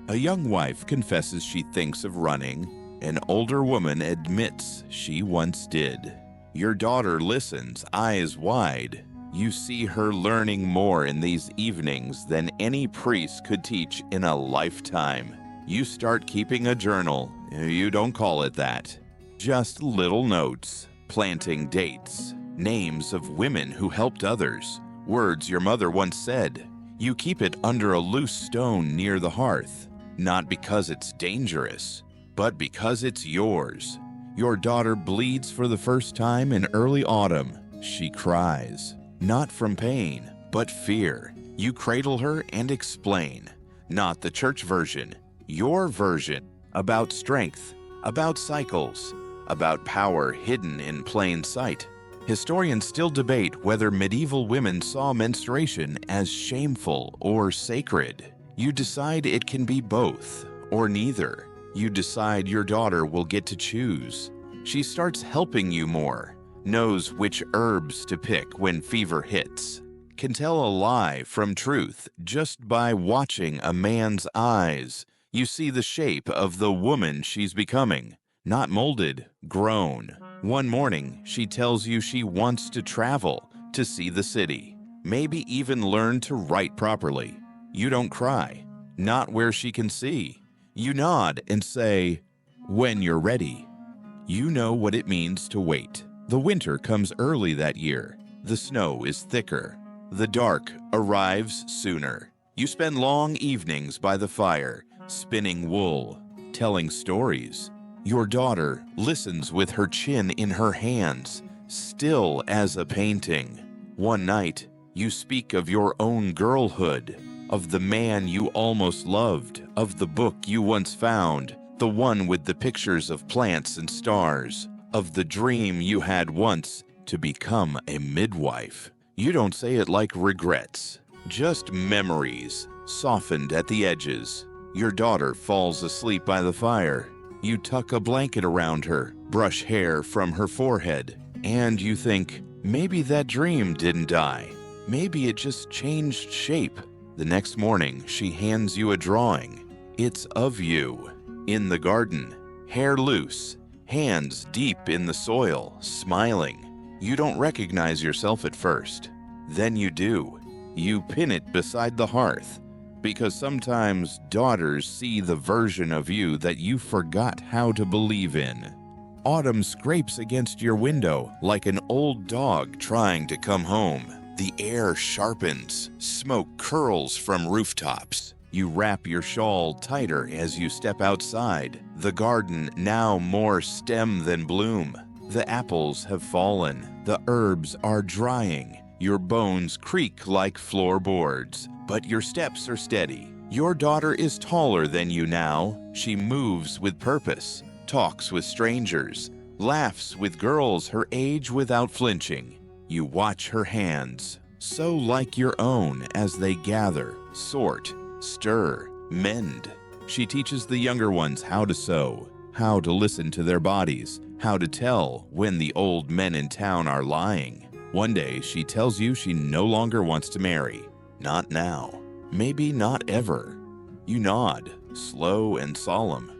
A young wife confesses she thinks of running. An older woman admits she once did. Your daughter listens, eyes wide. You see her learning more in these evenings than any priest could teach in a lifetime. You start keeping a journal. You don't call it that. Just little notes, planting dates, names of women who helped others, words your mother once said. You keep it under a loose stone near the hearth. Not because it's dangerous, but because it's yours. Your daughter bleeds for the first time in early autumn. She cries, not from pain, but fear. You cradle her and explain, not the church version, your version, about strength, about cycles, about power hidden in plain sight. Historians still debate whether medieval women saw menstruation as shameful or sacred. You decide it can be both, or neither. You decide your daughter will get to choose. She starts helping you more, knows which herbs to pick when fever hits, can tell a lie from truth just by watching a man's eyes. You see the shape of the woman she's becoming, not molded, grown. One morning, she tells you she wants to travel, to see the city, maybe even learn to write properly. You don't cry, not where she can see. You nod and say, "When you're ready." You know what it means to wait. The winter comes early that year. The snow is thicker. The dark arrives sooner. You spend long evenings by the fire, spinning wool, telling stories. Your daughter listens with her chin in her hands, still as a painting. One night, you speak of your own girlhood, of the man you almost loved, of the book you once found, the one with the pictures of plants and stars, of the dream you had once to become a midwife. You don't say it like regrets, just memories, softened at the edges. Your daughter falls asleep by the fire. You tuck a blanket around her, brush hair from her forehead, and you think, maybe that dream didn't die. Maybe it just changed shape. The next morning, she hands you a drawing. It's of you, in the garden, hair loose, hands deep in the soil, smiling. You don't recognize yourself at first. Then you do. You pin it beside the hearth, because sometimes daughters see the version of you that you forgot how to believe in. Autumn scrapes against your window like an old dog trying to come home. The air sharpens, smoke curls from rooftops. You wrap your shawl tighter as you step outside. The garden now more stem than bloom. The apples have fallen. The herbs are drying. Your bones creak like floorboards, but your steps are steady. Your daughter is taller than you now. She moves with purpose, talks with strangers, laughs with girls her age without flinching. You watch her hands, so like your own as they gather, sort, stir, mend. She teaches the younger ones how to sew, how to listen to their bodies, how to tell when the old men in town are lying. One day she tells you she no longer wants to marry. Not now. Maybe not ever. You nod, slow and solemn.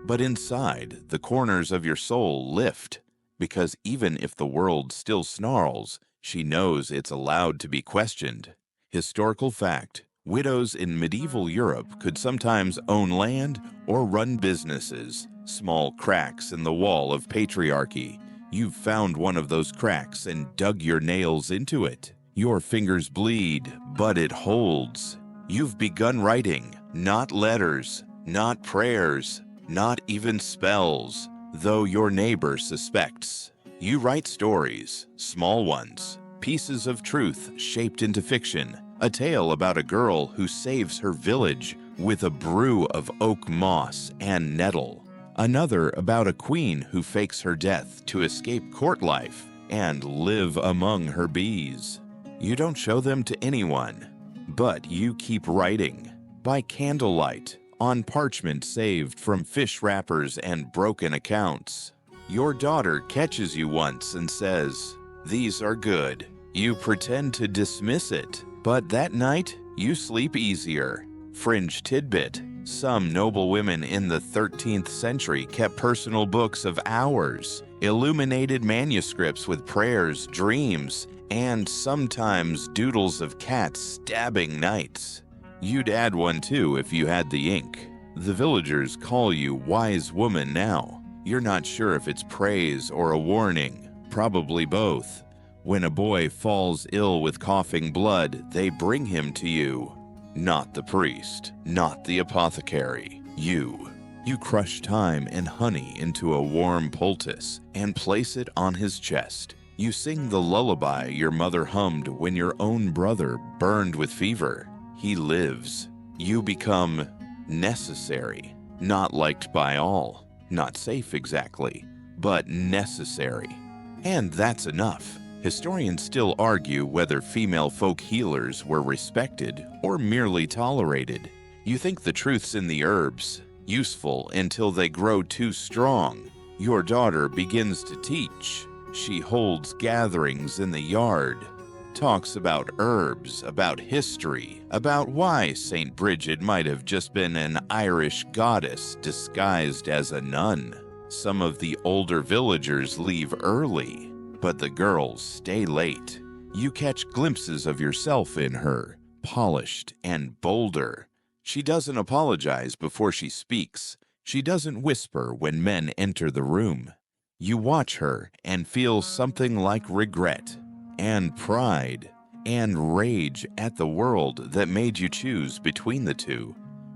But inside, the corners of your soul lift. Because even if the world still snarls, she knows it's allowed to be questioned. Historical fact: widows in medieval Europe could sometimes own land or run businesses. Small cracks in the wall of patriarchy. You've found one of those cracks and dug your nails into it. Your fingers bleed, but it holds. You've begun writing, not letters, not prayers, not even spells, though your neighbor suspects. You write stories, small ones, pieces of truth shaped into fiction, a tale about a girl who saves her village with a brew of oak moss and nettle. Another about a queen who fakes her death to escape court life and live among her bees. You don't show them to anyone, but you keep writing, by candlelight, on parchment saved from fish wrappers and broken accounts. Your daughter catches you once and says, "These are good." You pretend to dismiss it, but that night you sleep easier. Fringe tidbit: some noble women in the 13th century kept personal books of hours, illuminated manuscripts with prayers, dreams, and sometimes doodles of cats stabbing knights. You'd add one too if you had the ink. The villagers call you wise woman now. You're not sure if it's praise or a warning, probably both. When a boy falls ill with coughing blood, they bring him to you. Not the priest, not the apothecary, you. You crush thyme and honey into a warm poultice and place it on his chest. You sing the lullaby your mother hummed when your own brother burned with fever. He lives. You become necessary, not liked by all, not safe exactly, but necessary. And that's enough. Historians still argue whether female folk healers were respected or merely tolerated. You think the truth's in the herbs. useful until they grow too strong. Your daughter begins to teach. She holds gatherings in the yard, talks about herbs, about history, about why St. Bridget might have just been an Irish goddess disguised as a nun. Some of the older villagers leave early, but the girls stay late. You catch glimpses of yourself in her, polished and bolder. She doesn't apologize before she speaks. She doesn't whisper when men enter the room. You watch her and feel something like regret and pride and rage at the world that made you choose between the two.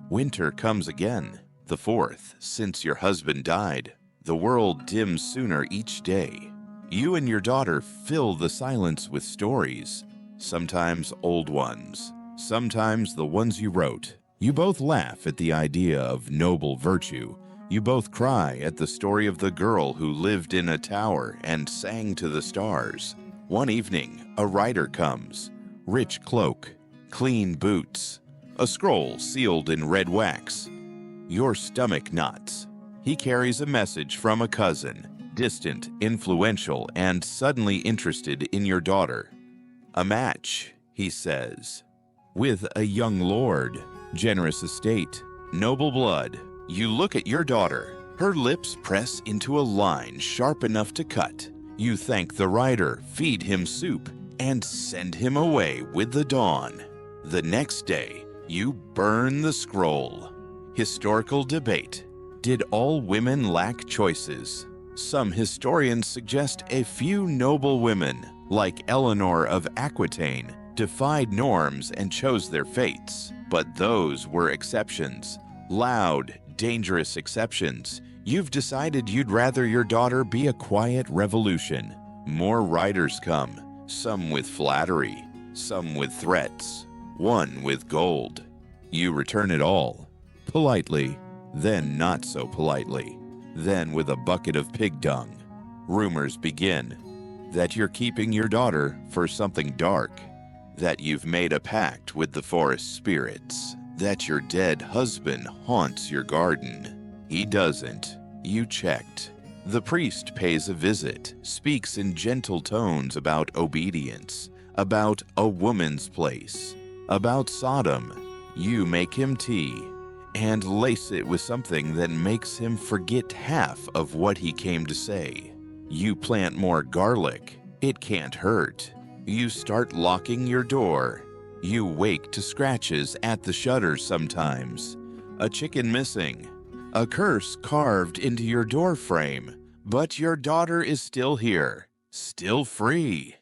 Winter comes again, the fourth since your husband died. The world dims sooner each day. You and your daughter fill the silence with stories, sometimes old ones, sometimes the ones you wrote. You both laugh at the idea of noble virtue. You both cry at the story of the girl who lived in a tower and sang to the stars. One evening, a writer comes, rich cloak, clean boots, a scroll sealed in red wax. Your stomach knots. He carries a message from a cousin, distant, influential, and suddenly interested in your daughter. A match, he says, with a young lord, generous estate, noble blood. You look at your daughter. Her lips press into a line sharp enough to cut. You thank the writer, feed him soup, and send him away with the dawn. The next day, you burn the scroll. Historical debate. Did all women lack choices? Some historians suggest a few noble women, like Eleanor of Aquitaine, defied norms and chose their fates. But those were exceptions. Loud, dangerous exceptions. You've decided you'd rather your daughter be a quiet revolution. More writers come, some with flattery, some with threats, one with gold. You return it all, politely, then not so politely, then with a bucket of pig dung. Rumors begin that you're keeping your daughter for something dark, that you've made a pact with the forest spirits, that your dead husband haunts your garden. He doesn't. You checked. The priest pays a visit, speaks in gentle tones about obedience, about a woman's place, about Sodom. You make him tea and lace it with something that makes him forget half of what he came to say. You plant more garlic. It can't hurt. You start locking your door. You wake to scratches at the shutters sometimes. A chicken missing. A curse carved into your door frame. But your daughter is still here, still free.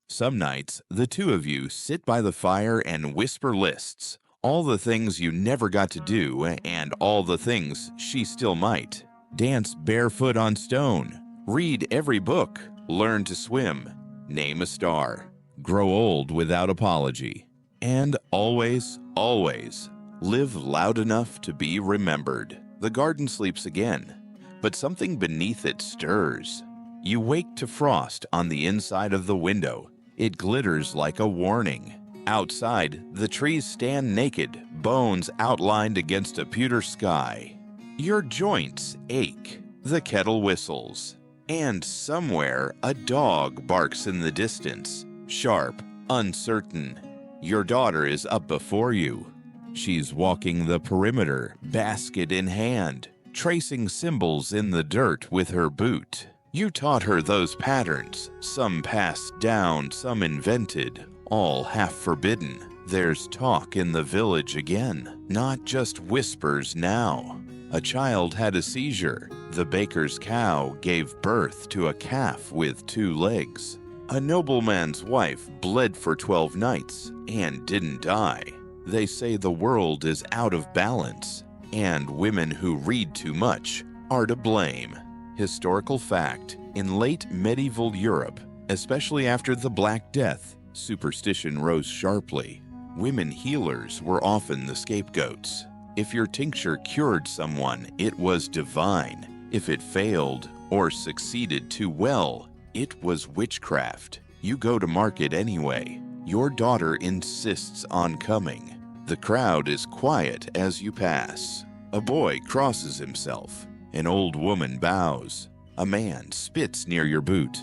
Some nights, the two of you sit by the fire and whisper lists. All the things you never got to do and all the things she still might. Dance barefoot on stone. Read every book. Learn to swim. Name a star. Grow old without apology. And always, always, live loud enough to be remembered. The garden sleeps again, but something beneath it stirs. You wake to frost on the inside of the window. It glitters like a warning. Outside, the trees stand naked, bones outlined against a pewter sky. Your joints ache. The kettle whistles. And somewhere, a dog barks in the distance, sharp, uncertain. Your daughter is up before you. She's walking the perimeter, basket in hand, tracing symbols in the dirt with her boot. You taught her those patterns, some passed down, some invented, all half forbidden. There's talk in the village again, not just whispers now. A child had a seizure. The baker's cow gave birth to a calf with 2 legs. A nobleman's wife bled for 12 nights and didn't die. They say the world is out of balance, and women who read too much are to blame. Historical fact, in late medieval Europe, especially after the Black Death, superstition rose sharply. Women healers were often the scapegoats. If your tincture cured someone, it was divine. If it failed or succeeded too well, it was witchcraft. You go to market anyway. Your daughter insists on coming. The crowd is quiet as you pass. A boy crosses himself. An old woman bows. A man spits near your boot.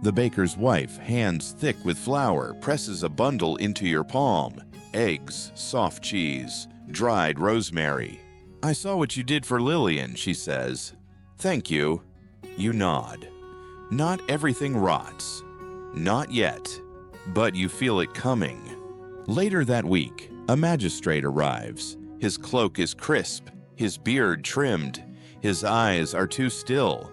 The baker's wife, hands thick with flour, presses a bundle into your palm. Eggs, soft cheese, dried rosemary. "I saw what you did for Lillian," she says. "Thank you." You nod. Not everything rots. Not yet. But you feel it coming. Later that week, a magistrate arrives. His cloak is crisp, his beard trimmed. His eyes are too still.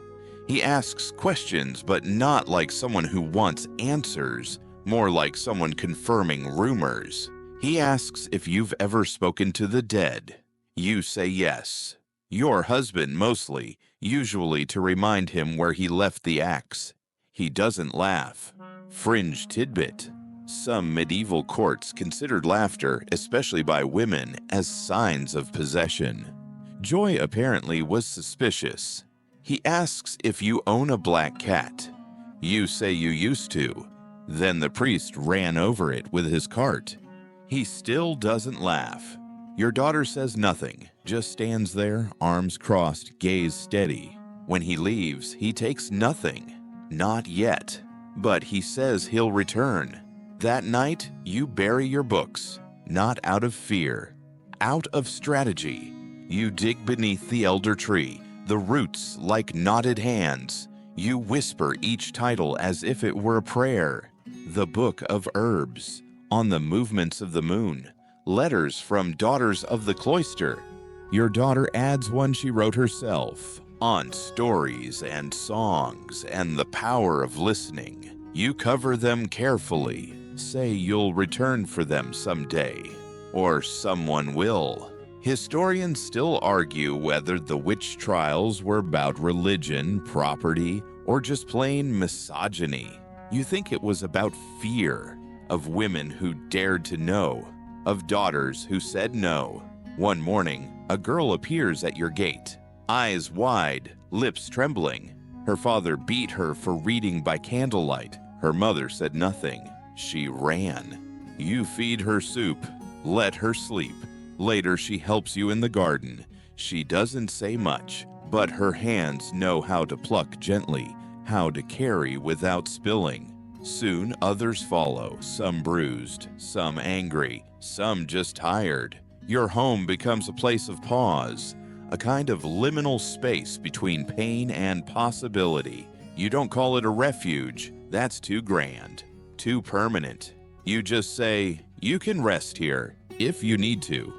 He asks questions, but not like someone who wants answers, more like someone confirming rumors. He asks if you've ever spoken to the dead. You say yes. Your husband mostly, usually to remind him where he left the axe. He doesn't laugh. Fringe tidbit. Some medieval courts considered laughter, especially by women, as signs of possession. Joy apparently was suspicious. He asks if you own a black cat. You say you used to. Then the priest ran over it with his cart. He still doesn't laugh. Your daughter says nothing, just stands there, arms crossed, gaze steady. When he leaves, he takes nothing. Not yet. But he says he'll return. That night, you bury your books, not out of fear, out of strategy. You dig beneath the elder tree, the roots like knotted hands. You whisper each title as if it were a prayer. The Book of Herbs, On the Movements of the Moon, Letters from Daughters of the Cloister. Your daughter adds one she wrote herself, on stories and songs and the power of listening. You cover them carefully, say you'll return for them someday, or someone will. Historians still argue whether the witch trials were about religion, property, or just plain misogyny. You think it was about fear, of women who dared to know, of daughters who said no. One morning, a girl appears at your gate, eyes wide, lips trembling. Her father beat her for reading by candlelight. Her mother said nothing. She ran. You feed her soup, let her sleep. Later, she helps you in the garden. She doesn't say much, but her hands know how to pluck gently, how to carry without spilling. Soon others follow, some bruised, some angry, some just tired. Your home becomes a place of pause, a kind of liminal space between pain and possibility. You don't call it a refuge. That's too grand, too permanent. You just say, you can rest here if you need to.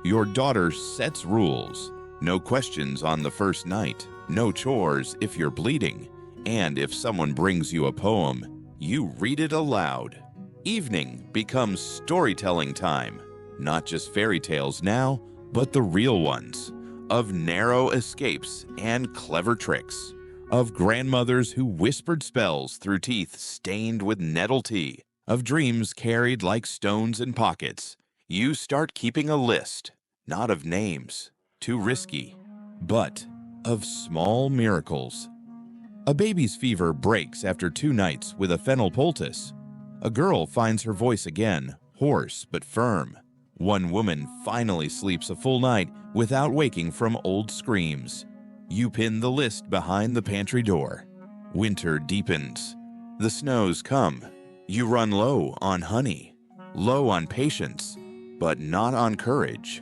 Your daughter sets rules. No questions on the first night. No chores if you're bleeding. And if someone brings you a poem, you read it aloud. Evening becomes storytelling time. Not just fairy tales now, but the real ones. Of narrow escapes and clever tricks. Of grandmothers who whispered spells through teeth stained with nettle tea. Of dreams carried like stones in pockets. You start keeping a list, not of names, too risky, but of small miracles. A baby's fever breaks after 2 nights with a fennel poultice. A girl finds her voice again, hoarse but firm. One woman finally sleeps a full night without waking from old screams. You pin the list behind the pantry door. Winter deepens. The snows come. You run low on honey, low on patience, but not on courage.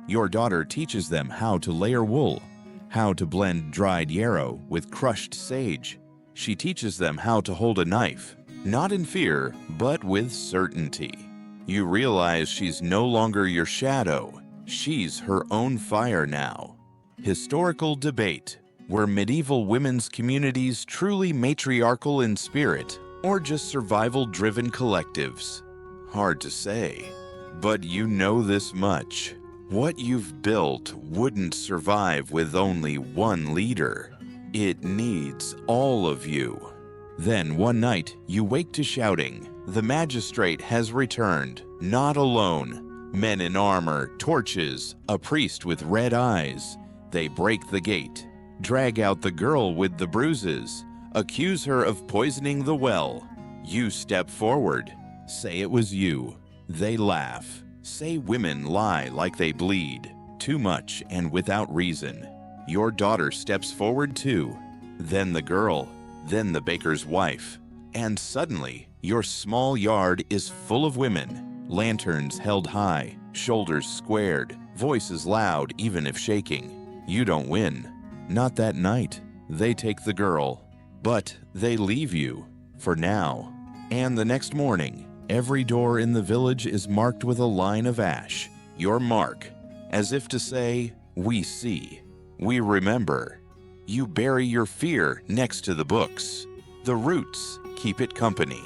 Your daughter teaches them how to layer wool, how to blend dried yarrow with crushed sage. She teaches them how to hold a knife, not in fear, but with certainty. You realize she's no longer your shadow. She's her own fire now. Historical debate. Were medieval women's communities truly matriarchal in spirit, or just survival-driven collectives? Hard to say. But you know this much. What you've built wouldn't survive with only one leader. It needs all of you. Then one night, you wake to shouting. The magistrate has returned, not alone. Men in armor, torches, a priest with red eyes. They break the gate, drag out the girl with the bruises, accuse her of poisoning the well. You step forward, say it was you. They laugh, say women lie like they bleed. too much and without reason. Your daughter steps forward too, then the girl, then the baker's wife, and suddenly your small yard is full of women, lanterns held high, shoulders squared, voices loud even if shaking. You don't win. Not that night. They take the girl, but they leave you, for now. And the next morning, every door in the village is marked with a line of ash, your mark, as if to say, we see, we remember. You bury your fear next to the books. The roots keep it company.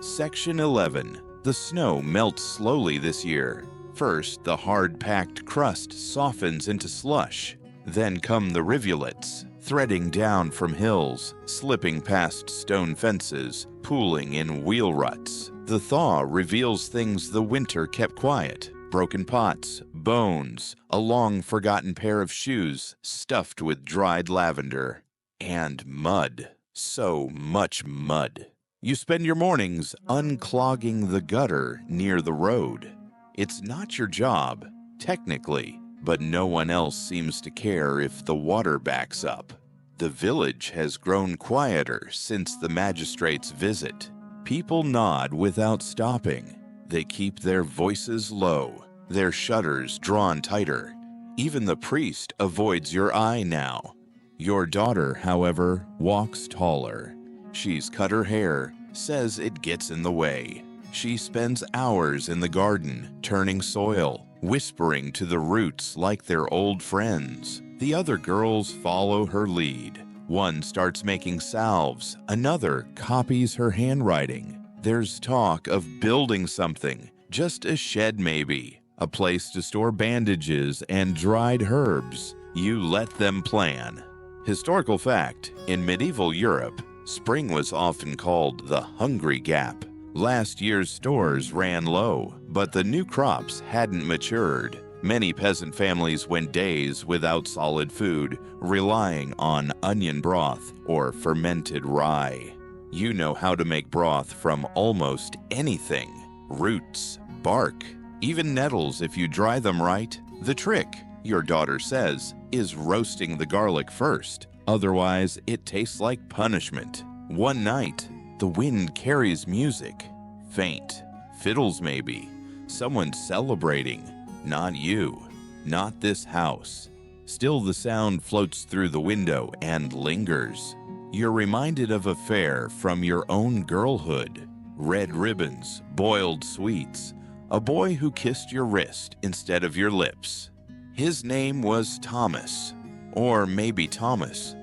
Section 11. The snow melts slowly this year. First, the hard-packed crust softens into slush. Then come the rivulets, threading down from hills, slipping past stone fences, pooling in wheel ruts. The thaw reveals things the winter kept quiet. Broken pots, bones, a long-forgotten pair of shoes stuffed with dried lavender, and mud. So much mud. You spend your mornings unclogging the gutter near the road. It's not your job, technically, but no one else seems to care if the water backs up. The village has grown quieter since the magistrate's visit. People nod without stopping. They keep their voices low, their shutters drawn tighter. Even the priest avoids your eye now. Your daughter, however, walks taller. She's cut her hair, says it gets in the way. She spends hours in the garden, turning soil, whispering to the roots like they're old friends. The other girls follow her lead. One starts making salves, another copies her handwriting. There's talk of building something, just a shed maybe, a place to store bandages and dried herbs. You let them plan. Historical fact, in medieval Europe, spring was often called the hungry gap. Last year's stores ran low, but the new crops hadn't matured. Many peasant families went days without solid food, relying on onion broth or fermented rye. You know how to make broth from almost anything. Roots, bark, even nettles if you dry them right. The trick, your daughter says, is roasting the garlic first. Otherwise, it tastes like punishment. One night, the wind carries music. Faint. Fiddles maybe. Someone celebrating. Not you. Not this house. Still the sound floats through the window and lingers. You're reminded of a fair from your own girlhood. Red ribbons, boiled sweets. A boy who kissed your wrist instead of your lips. His name was Thomas. Or maybe Thomas.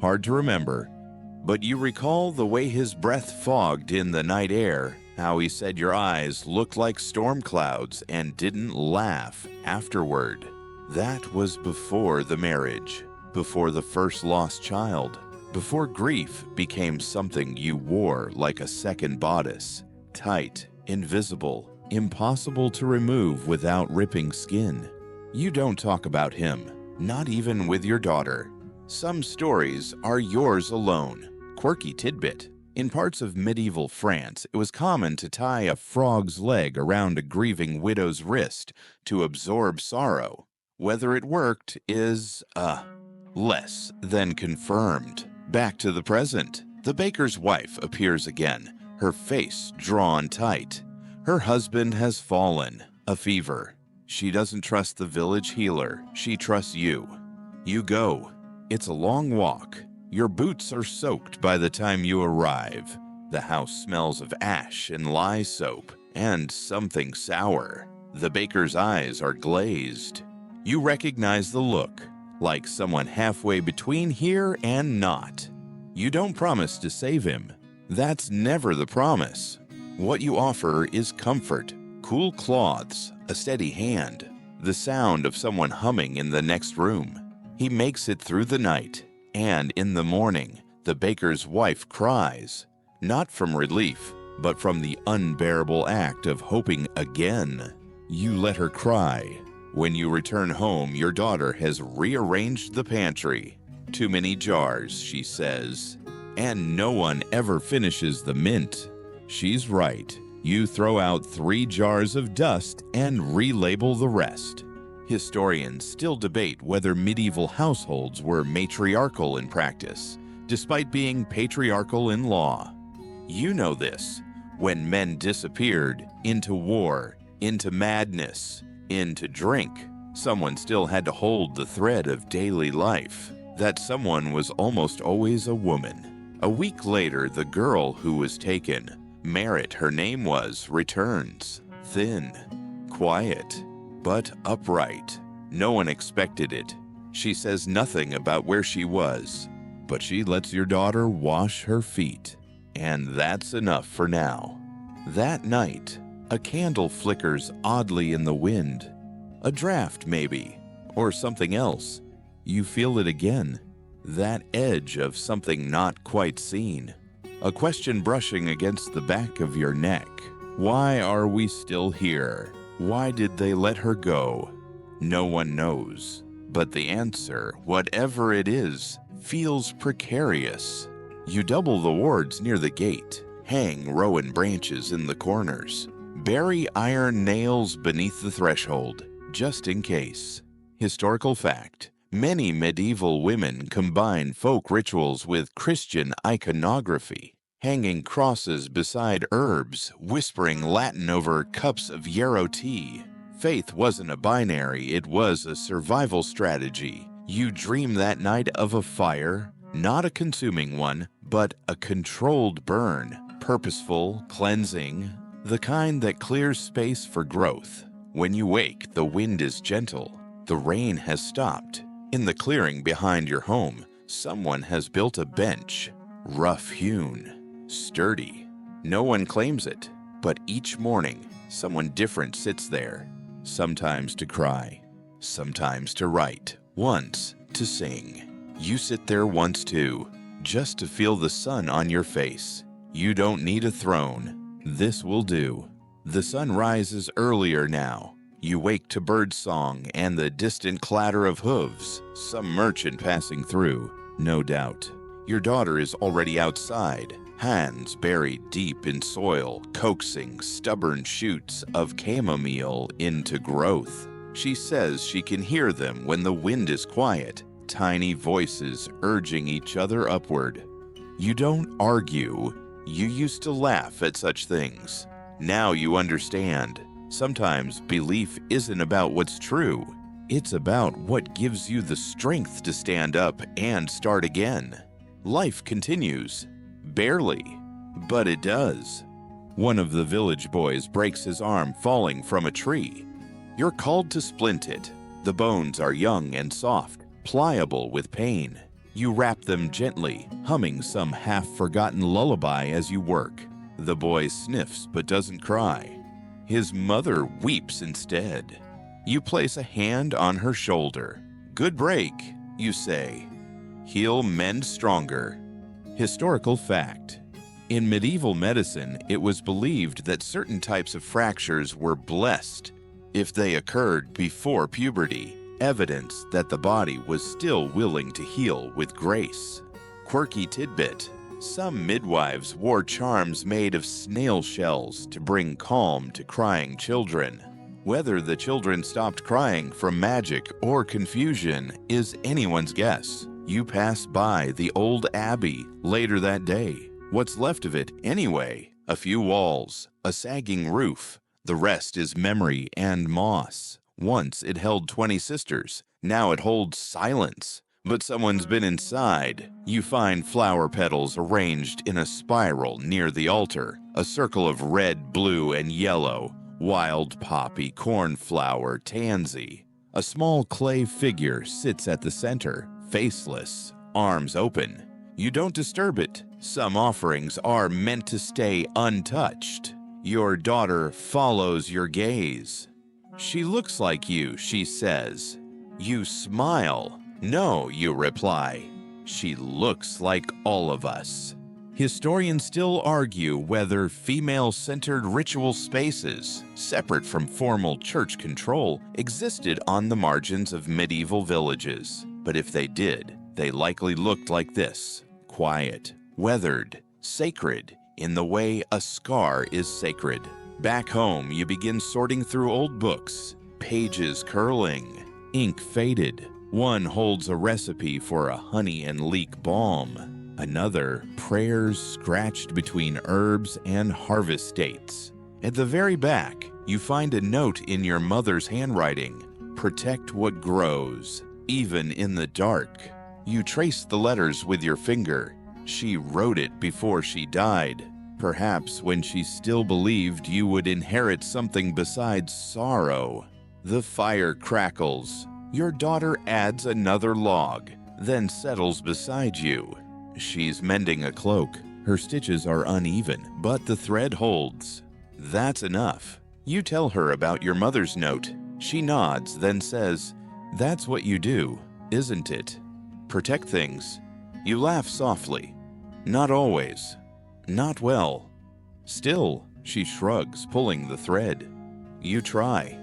Hard to remember. But you recall the way his breath fogged in the night air, how he said your eyes looked like storm clouds and didn't laugh afterward. That was before the marriage, before the first lost child, before grief became something you wore like a second bodice, tight, invisible, impossible to remove without ripping skin. You don't talk about him, not even with your daughter. Some stories are yours alone. Quirky tidbit. In parts of medieval France, it was common to tie a frog's leg around a grieving widow's wrist to absorb sorrow. Whether it worked is, less than confirmed. Back to the present. The baker's wife appears again, her face drawn tight. Her husband has fallen, a fever. She doesn't trust the village healer. She trusts you. You go. It's a long walk. Your boots are soaked by the time you arrive. The house smells of ash and lye soap and something sour. The baker's eyes are glazed. You recognize the look, like someone halfway between here and not. You don't promise to save him. That's never the promise. What you offer is comfort, cool cloths, a steady hand, the sound of someone humming in the next room. He makes it through the night, and in the morning, the baker's wife cries, not from relief, but from the unbearable act of hoping again. You let her cry. When you return home, your daughter has rearranged the pantry. Too many jars, she says, and no one ever finishes the mint. She's right. You throw out 3 jars of dust and relabel the rest. Historians still debate whether medieval households were matriarchal in practice, despite being patriarchal in law. You know this. When men disappeared into war, into madness, into drink, someone still had to hold the thread of daily life. That someone was almost always a woman. A week later, the girl who was taken, Merit her name was, returns. Thin, quiet, but upright. No one expected it. She says nothing about where she was, but she lets your daughter wash her feet. And that's enough for now. That night, a candle flickers oddly in the wind. A draft, maybe, or something else. You feel it again. That edge of something not quite seen. A question brushing against the back of your neck. Why are we still here? Why did they let her go? No one knows. But the answer, whatever it is, feels precarious. You double the wards near the gate, hang rowan branches in the corners, bury iron nails beneath the threshold, just in case. Historical fact: many medieval women combine folk rituals with Christian iconography, hanging crosses beside herbs, whispering Latin over cups of yarrow tea. Faith wasn't a binary, it was a survival strategy. You dream that night of a fire, not a consuming one, but a controlled burn, purposeful, cleansing, the kind that clears space for growth. When you wake, the wind is gentle. The rain has stopped. In the clearing behind your home, someone has built a bench, rough-hewn, sturdy. No one claims it, but each morning, someone different sits there, sometimes to cry, sometimes to write, once to sing. You sit there once too, just to feel the sun on your face. You don't need a throne. This will do. The sun rises earlier now. You wake to birdsong and the distant clatter of hooves, some merchant passing through, no doubt. Your daughter is already outside, hands buried deep in soil, coaxing stubborn shoots of chamomile into growth. She says she can hear them when the wind is quiet, tiny voices urging each other upward. You don't argue. You used to laugh at such things. Now you understand. Sometimes belief isn't about what's true. It's about what gives you the strength to stand up and start again. Life continues. Barely, but it does. One of the village boys breaks his arm falling from a tree. You're called to splint it. The bones are young and soft, pliable with pain. You wrap them gently, humming some half-forgotten lullaby as you work. The boy sniffs but doesn't cry. His mother weeps instead. You place a hand on her shoulder. Good break, you say. He'll mend stronger. Historical fact: in medieval medicine, it was believed that certain types of fractures were blessed if they occurred before puberty, evidence that the body was still willing to heal with grace. Quirky tidbit: some midwives wore charms made of snail shells to bring calm to crying children. Whether the children stopped crying from magic or confusion is anyone's guess. You pass by the old abbey later that day. What's left of it anyway? A few walls, a sagging roof. The rest is memory and moss. Once it held 20 sisters. Now it holds silence. But someone's been inside. You find flower petals arranged in a spiral near the altar. A circle of red, blue, and yellow. Wild poppy, cornflower, tansy. A small clay figure sits at the center, faceless, arms open. You don't disturb it. Some offerings are meant to stay untouched. Your daughter follows your gaze. She looks like you, she says. You smile. No, you reply. She looks like all of us. Historians still argue whether female-centered ritual spaces, separate from formal church control, existed on the margins of medieval villages. But if they did, they likely looked like this: quiet, weathered, sacred, in the way a scar is sacred. Back home, you begin sorting through old books, pages curling, ink faded. One holds a recipe for a honey and leek balm. Another, prayers scratched between herbs and harvest dates. At the very back, you find a note in your mother's handwriting. Protect what grows, even in the dark. You trace the letters with your finger. She wrote it before she died. Perhaps when she still believed you would inherit something besides sorrow. The fire crackles. Your daughter adds another log, then settles beside you. She's mending a cloak. Her stitches are uneven, but the thread holds. That's enough. You tell her about your mother's note. She nods, then says, "That's what you do, isn't it? Protect things." You laugh softly. "Not always. Not well." "Still," she shrugs, pulling the thread. You try.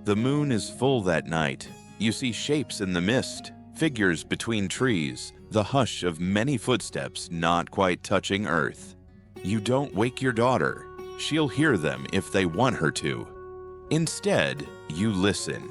The moon is full that night. You see shapes in the mist, figures between trees, the hush of many footsteps not quite touching earth. You don't wake your daughter. She'll hear them if they want her to. Instead, you listen.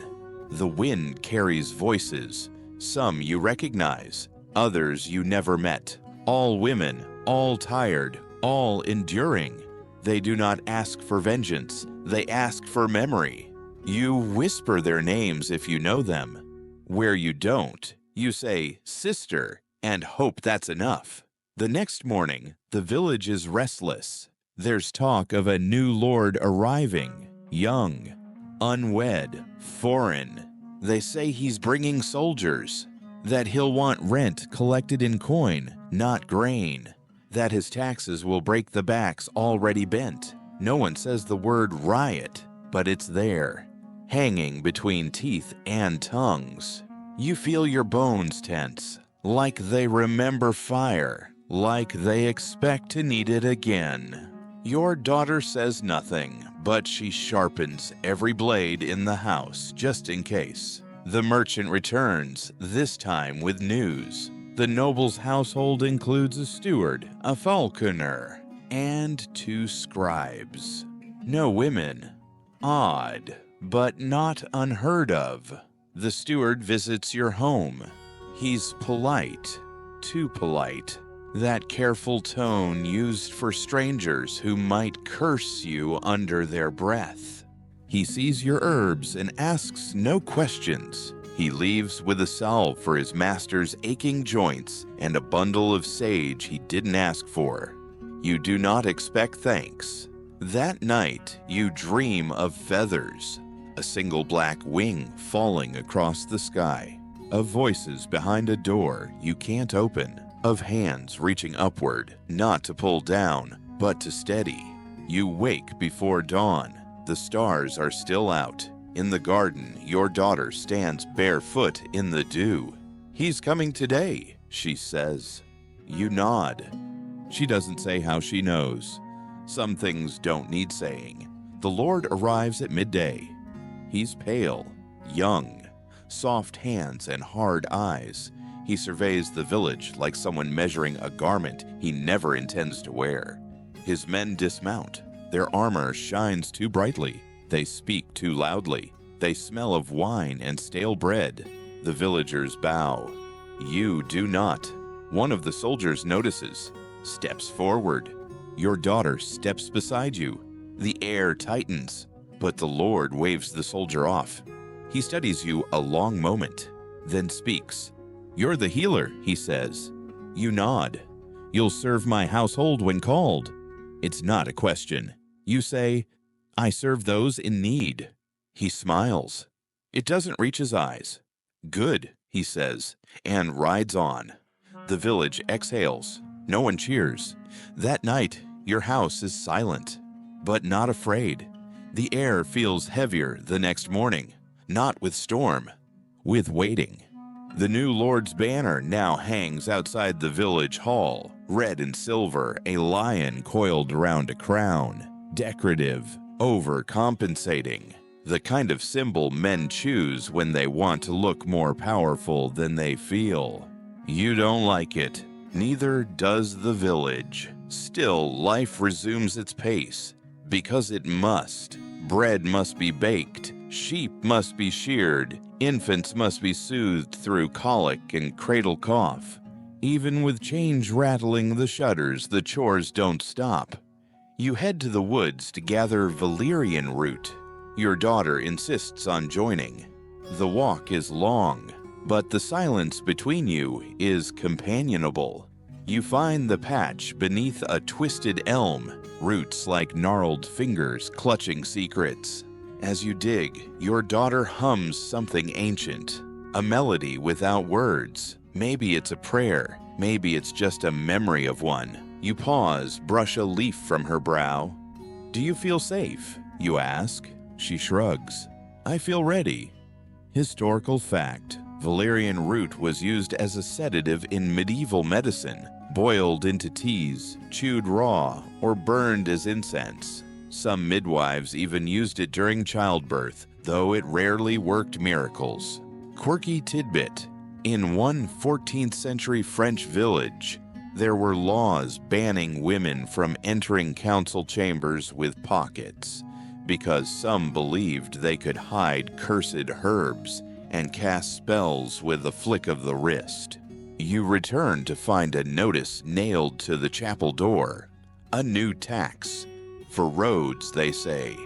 The wind carries voices. Some you recognize, others you never met. All women, all tired, all enduring. They do not ask for vengeance. They ask for memory. You whisper their names if you know them. Where you don't, you say, "Sister," and hope that's enough. The next morning, the village is restless. There's talk of a new lord arriving, young, unwed, foreign. They say he's bringing soldiers, that he'll want rent collected in coin, not grain, that his taxes will break the backs already bent. No one says the word riot, but it's there, hanging between teeth and tongues. You feel your bones tense, like they remember fire, like they expect to need it again. Your daughter says nothing, but she sharpens every blade in the house just in case. The merchant returns, this time with news. The noble's household includes a steward, a falconer, and 2 scribes. No women. Odd, but not unheard of. The steward visits your home. He's polite, too polite. That careful tone used for strangers who might curse you under their breath. He sees your herbs and asks no questions. He leaves with a salve for his master's aching joints and a bundle of sage he didn't ask for. You do not expect thanks. That night, you dream of feathers, a single black wing falling across the sky, of voices behind a door you can't open, of hands reaching upward, not to pull down, but to steady. You wake before dawn. The stars are still out. In the garden, your daughter stands barefoot in the dew. "He's coming today," she says. You nod. She doesn't say how she knows. Some things don't need saying. The Lord arrives at midday. He's pale, young, soft hands and hard eyes. He surveys the village like someone measuring a garment he never intends to wear. His men dismount. Their armor shines too brightly. They speak too loudly. They smell of wine and stale bread. The villagers bow. You do not. One of the soldiers notices, steps forward. Your daughter steps beside you. The air tightens, but the Lord waves the soldier off. He studies you a long moment, then speaks. "You're the healer," he says. You nod. "You'll serve my household when called." It's not a question. You say, "I serve those in need." He smiles. It doesn't reach his eyes. "Good," he says, and rides on. The village exhales. No one cheers. That night, your house is silent, but not afraid. The air feels heavier the next morning, not with storm, with waiting. The new Lord's banner now hangs outside the village hall, red and silver, a lion coiled around a crown. Decorative, overcompensating. The kind of symbol men choose when they want to look more powerful than they feel. You don't like it. Neither does the village. Still, life resumes its pace. Because it must. Bread must be baked. Sheep must be sheared, infants must be soothed through colic and cradle cough. Even with change rattling the shutters, the chores don't stop. You head to the woods to gather valerian root. Your daughter insists on joining. The walk is long, but the silence between you is companionable. You find the patch beneath a twisted elm, roots like gnarled fingers clutching secrets. As you dig, your daughter hums something ancient, a melody without words. Maybe it's a prayer, maybe it's just a memory of one. You pause, brush a leaf from her brow. "Do you feel safe?" you ask. She shrugs. "I feel ready." Historical fact: valerian root was used as a sedative in medieval medicine, boiled into teas, chewed raw, or burned as incense. Some midwives even used it during childbirth, though it rarely worked miracles. Quirky tidbit: in one 14th century French village, there were laws banning women from entering council chambers with pockets, because some believed they could hide cursed herbs and cast spells with a flick of the wrist. You return to find a notice nailed to the chapel door. A new tax. For roads, they say.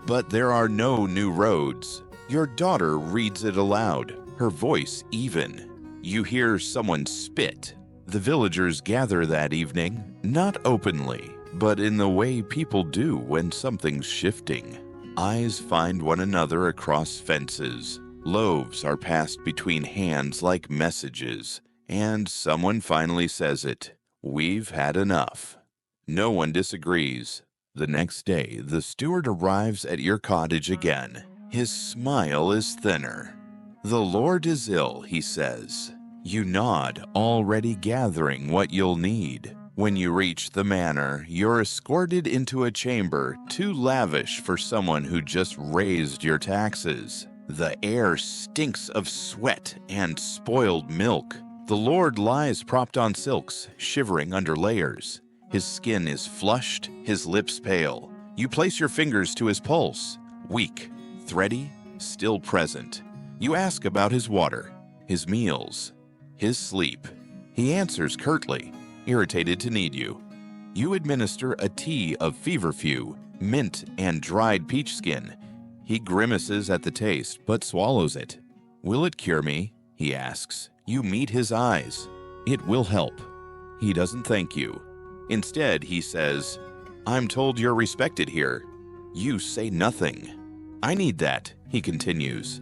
But there are no new roads. Your daughter reads it aloud, her voice even. You hear someone spit. The villagers gather that evening, not openly, but in the way people do when something's shifting. Eyes find one another across fences. Loaves are passed between hands like messages, and someone finally says it. "We've had enough." No one disagrees. The next day, the steward arrives at your cottage again. His smile is thinner. "The Lord is ill," he says. You nod, already gathering what you'll need. When you reach the manor, you're escorted into a chamber too lavish for someone who just raised your taxes. The air stinks of sweat and spoiled milk. The Lord lies propped on silks, shivering under layers. His skin is flushed, his lips pale. You place your fingers to his pulse. Weak, thready, still present. You ask about his water, his meals, his sleep. He answers curtly, irritated to need you. You administer a tea of feverfew, mint, and dried peach skin. He grimaces at the taste, but swallows it. "Will it cure me?" he asks. You meet his eyes. "It will help." He doesn't thank you. Instead, he says, "I'm told you're respected here." You say nothing. "I need that," he continues.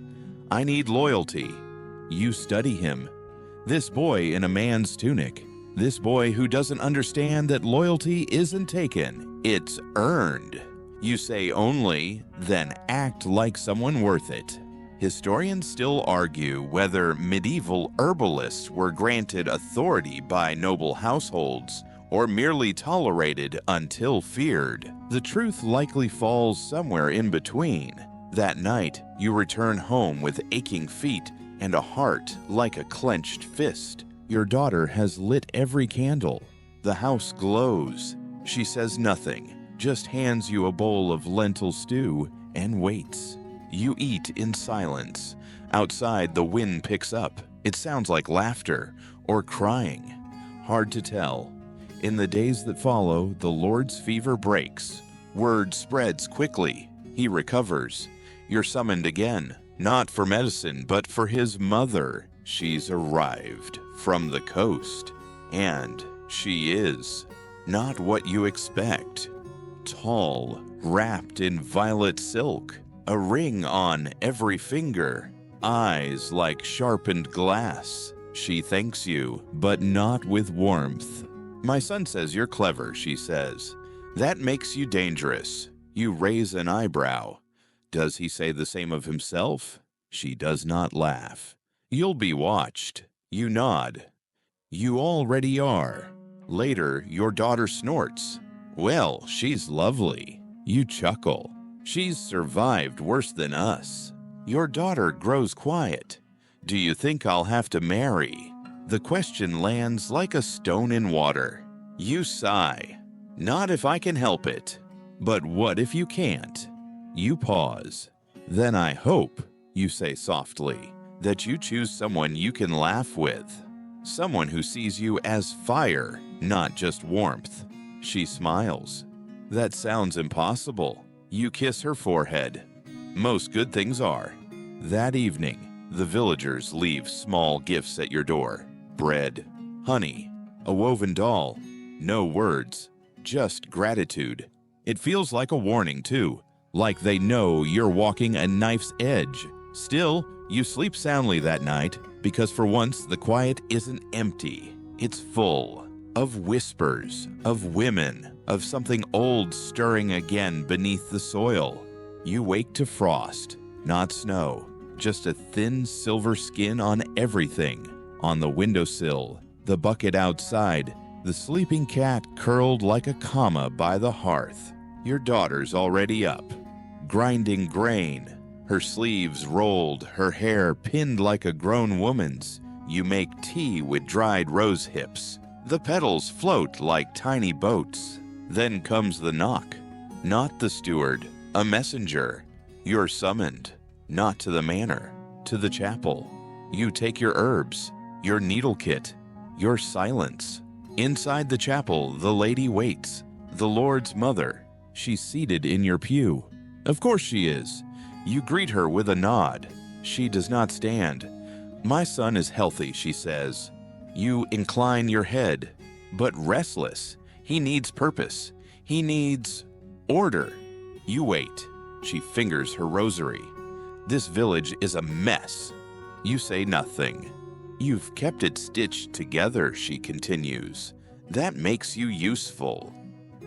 "I need loyalty." You study him. This boy in a man's tunic. This boy who doesn't understand that loyalty isn't taken, it's earned. You say only, then act like someone worth it. Historians still argue whether medieval herbalists were granted authority by noble households or merely tolerated until feared. The truth likely falls somewhere in between. That night, you return home with aching feet and a heart like a clenched fist. Your daughter has lit every candle. The house glows. She says nothing, just hands you a bowl of lentil stew and waits. You eat in silence. Outside, the wind picks up. It sounds like laughter or crying. Hard to tell. In the days that follow, the Lord's fever breaks. Word spreads quickly. He recovers. You're summoned again, not for medicine, but for his mother. She's arrived from the coast. And she is not what you expect. Tall, wrapped in violet silk, a ring on every finger, eyes like sharpened glass. She thanks you, but not with warmth. "My son says you're clever," she says. "That makes you dangerous." You raise an eyebrow. Does he say the same of himself? She does not laugh. "You'll be watched." You nod. You already are. Later, your daughter snorts. "Well, she's lovely." You chuckle. "She's survived worse than us." Your daughter grows quiet. "Do you think I'll have to marry?" The question lands like a stone in water. You sigh. "Not if I can help it." "But what if you can't?" You pause. Then I hope, you say softly, that you choose someone you can laugh with. Someone who sees you as fire, not just warmth. She smiles. That sounds impossible. You kiss her forehead. Most good things are. That evening, the villagers leave small gifts at your door. Bread, honey, a woven doll. No words, just gratitude. It feels like a warning, too. Like they know you're walking a knife's edge. Still, you sleep soundly that night because for once the quiet isn't empty. It's full of whispers, of women, of something old stirring again beneath the soil. You wake to frost, not snow, just a thin silver skin on everything. On the windowsill, the bucket outside, the sleeping cat curled like a comma by the hearth. Your daughter's already up, grinding grain, her sleeves rolled, her hair pinned like a grown woman's. You make tea with dried rose hips. The petals float like tiny boats. Then comes the knock. Not the steward, a messenger. You're summoned, not to the manor, to the chapel. You take your herbs, your needle kit, your silence. Inside the chapel, the lady waits, the Lord's mother. She's seated in your pew. Of course she is. You greet her with a nod. She does not stand. My son is healthy, she says. You incline your head, but restless. He needs purpose. He needs order. You wait. She fingers her rosary. This village is a mess. You say nothing. You've kept it stitched together, she continues. That makes you useful.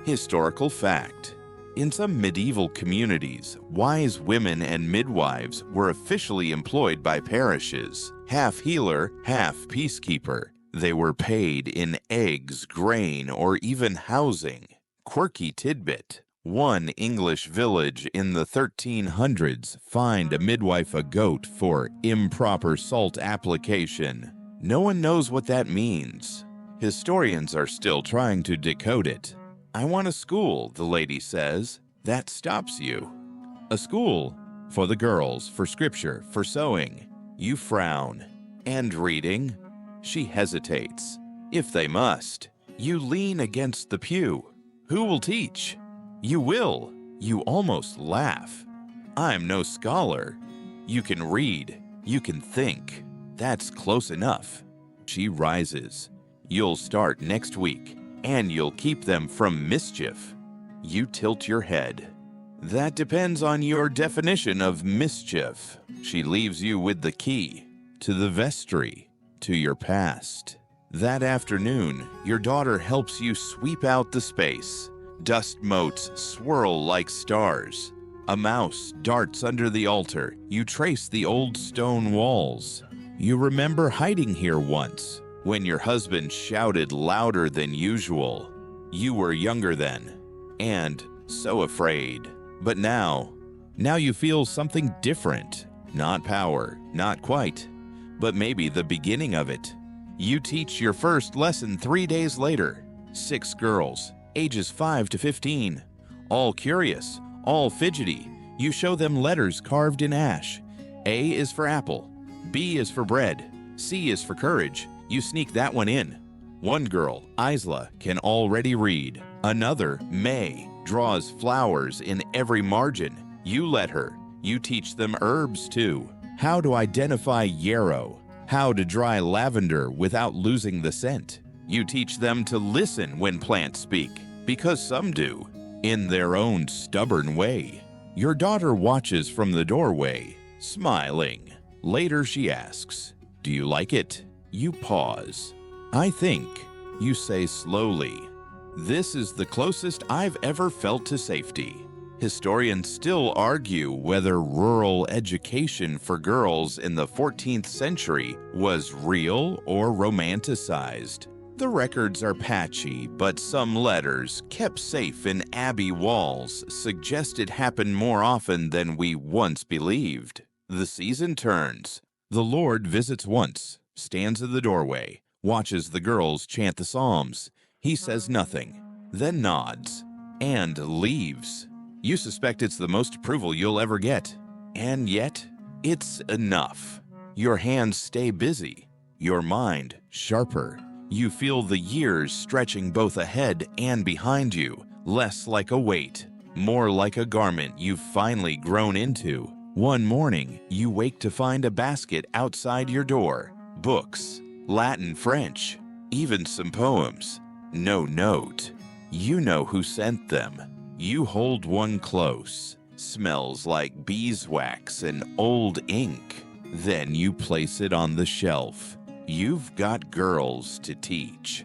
Historical fact. In some medieval communities, wise women and midwives were officially employed by parishes, half healer, half peacekeeper. They were paid in eggs, grain, or even housing. Quirky tidbit. One English village in the 1300s fined a midwife a goat for improper salt application. No one knows what that means. Historians are still trying to decode it. I want a school, the lady says. That stops you. A school for the girls, for scripture, for sewing. You frown. And reading? She hesitates. If they must. You lean against the pew. Who will teach? You will. You almost laugh. I'm no scholar. You can read. You can think. That's close enough. She rises. You'll start next week. And you'll keep them from mischief. You tilt your head. That depends on your definition of mischief. She leaves you with the key to the vestry, to your past. That afternoon, your daughter helps you sweep out the space. Dust motes swirl like stars. A mouse darts under the altar. You trace the old stone walls. You remember hiding here once, when your husband shouted louder than usual. You were younger then, and so afraid. But now you feel something different. Not power, not quite, but maybe the beginning of it. You teach your first lesson 3 days later. 6 girls, ages 5 to 15, all curious, all fidgety. You show them letters carved in ash. A is for apple, B is for bread, C is for courage. You sneak that one in. One girl, Isla, can already read. Another, May, draws flowers in every margin. You let her. You teach them herbs too. How to identify yarrow. How to dry lavender without losing the scent. You teach them to listen when plants speak, because some do, in their own stubborn way. Your daughter watches from the doorway, smiling. Later she asks, "Do you like it?" You pause. "I think," you say slowly, "this is the closest I've ever felt to safety." Historians still argue whether rural education for girls in the 14th century was real or romanticized. The records are patchy, but some letters, kept safe in abbey walls, suggest it happened more often than we once believed. The season turns. The Lord visits once, stands in the doorway, watches the girls chant the Psalms. He says nothing, then nods, and leaves. You suspect it's the most approval you'll ever get. And yet, it's enough. Your hands stay busy, your mind sharper. You feel the years stretching both ahead and behind you, less like a weight, more like a garment you've finally grown into. One morning, you wake to find a basket outside your door. Books, Latin, French, even some poems. No note. You know who sent them. You hold one close. Smells like beeswax and old ink. Then you place it on the shelf. You've got girls to teach.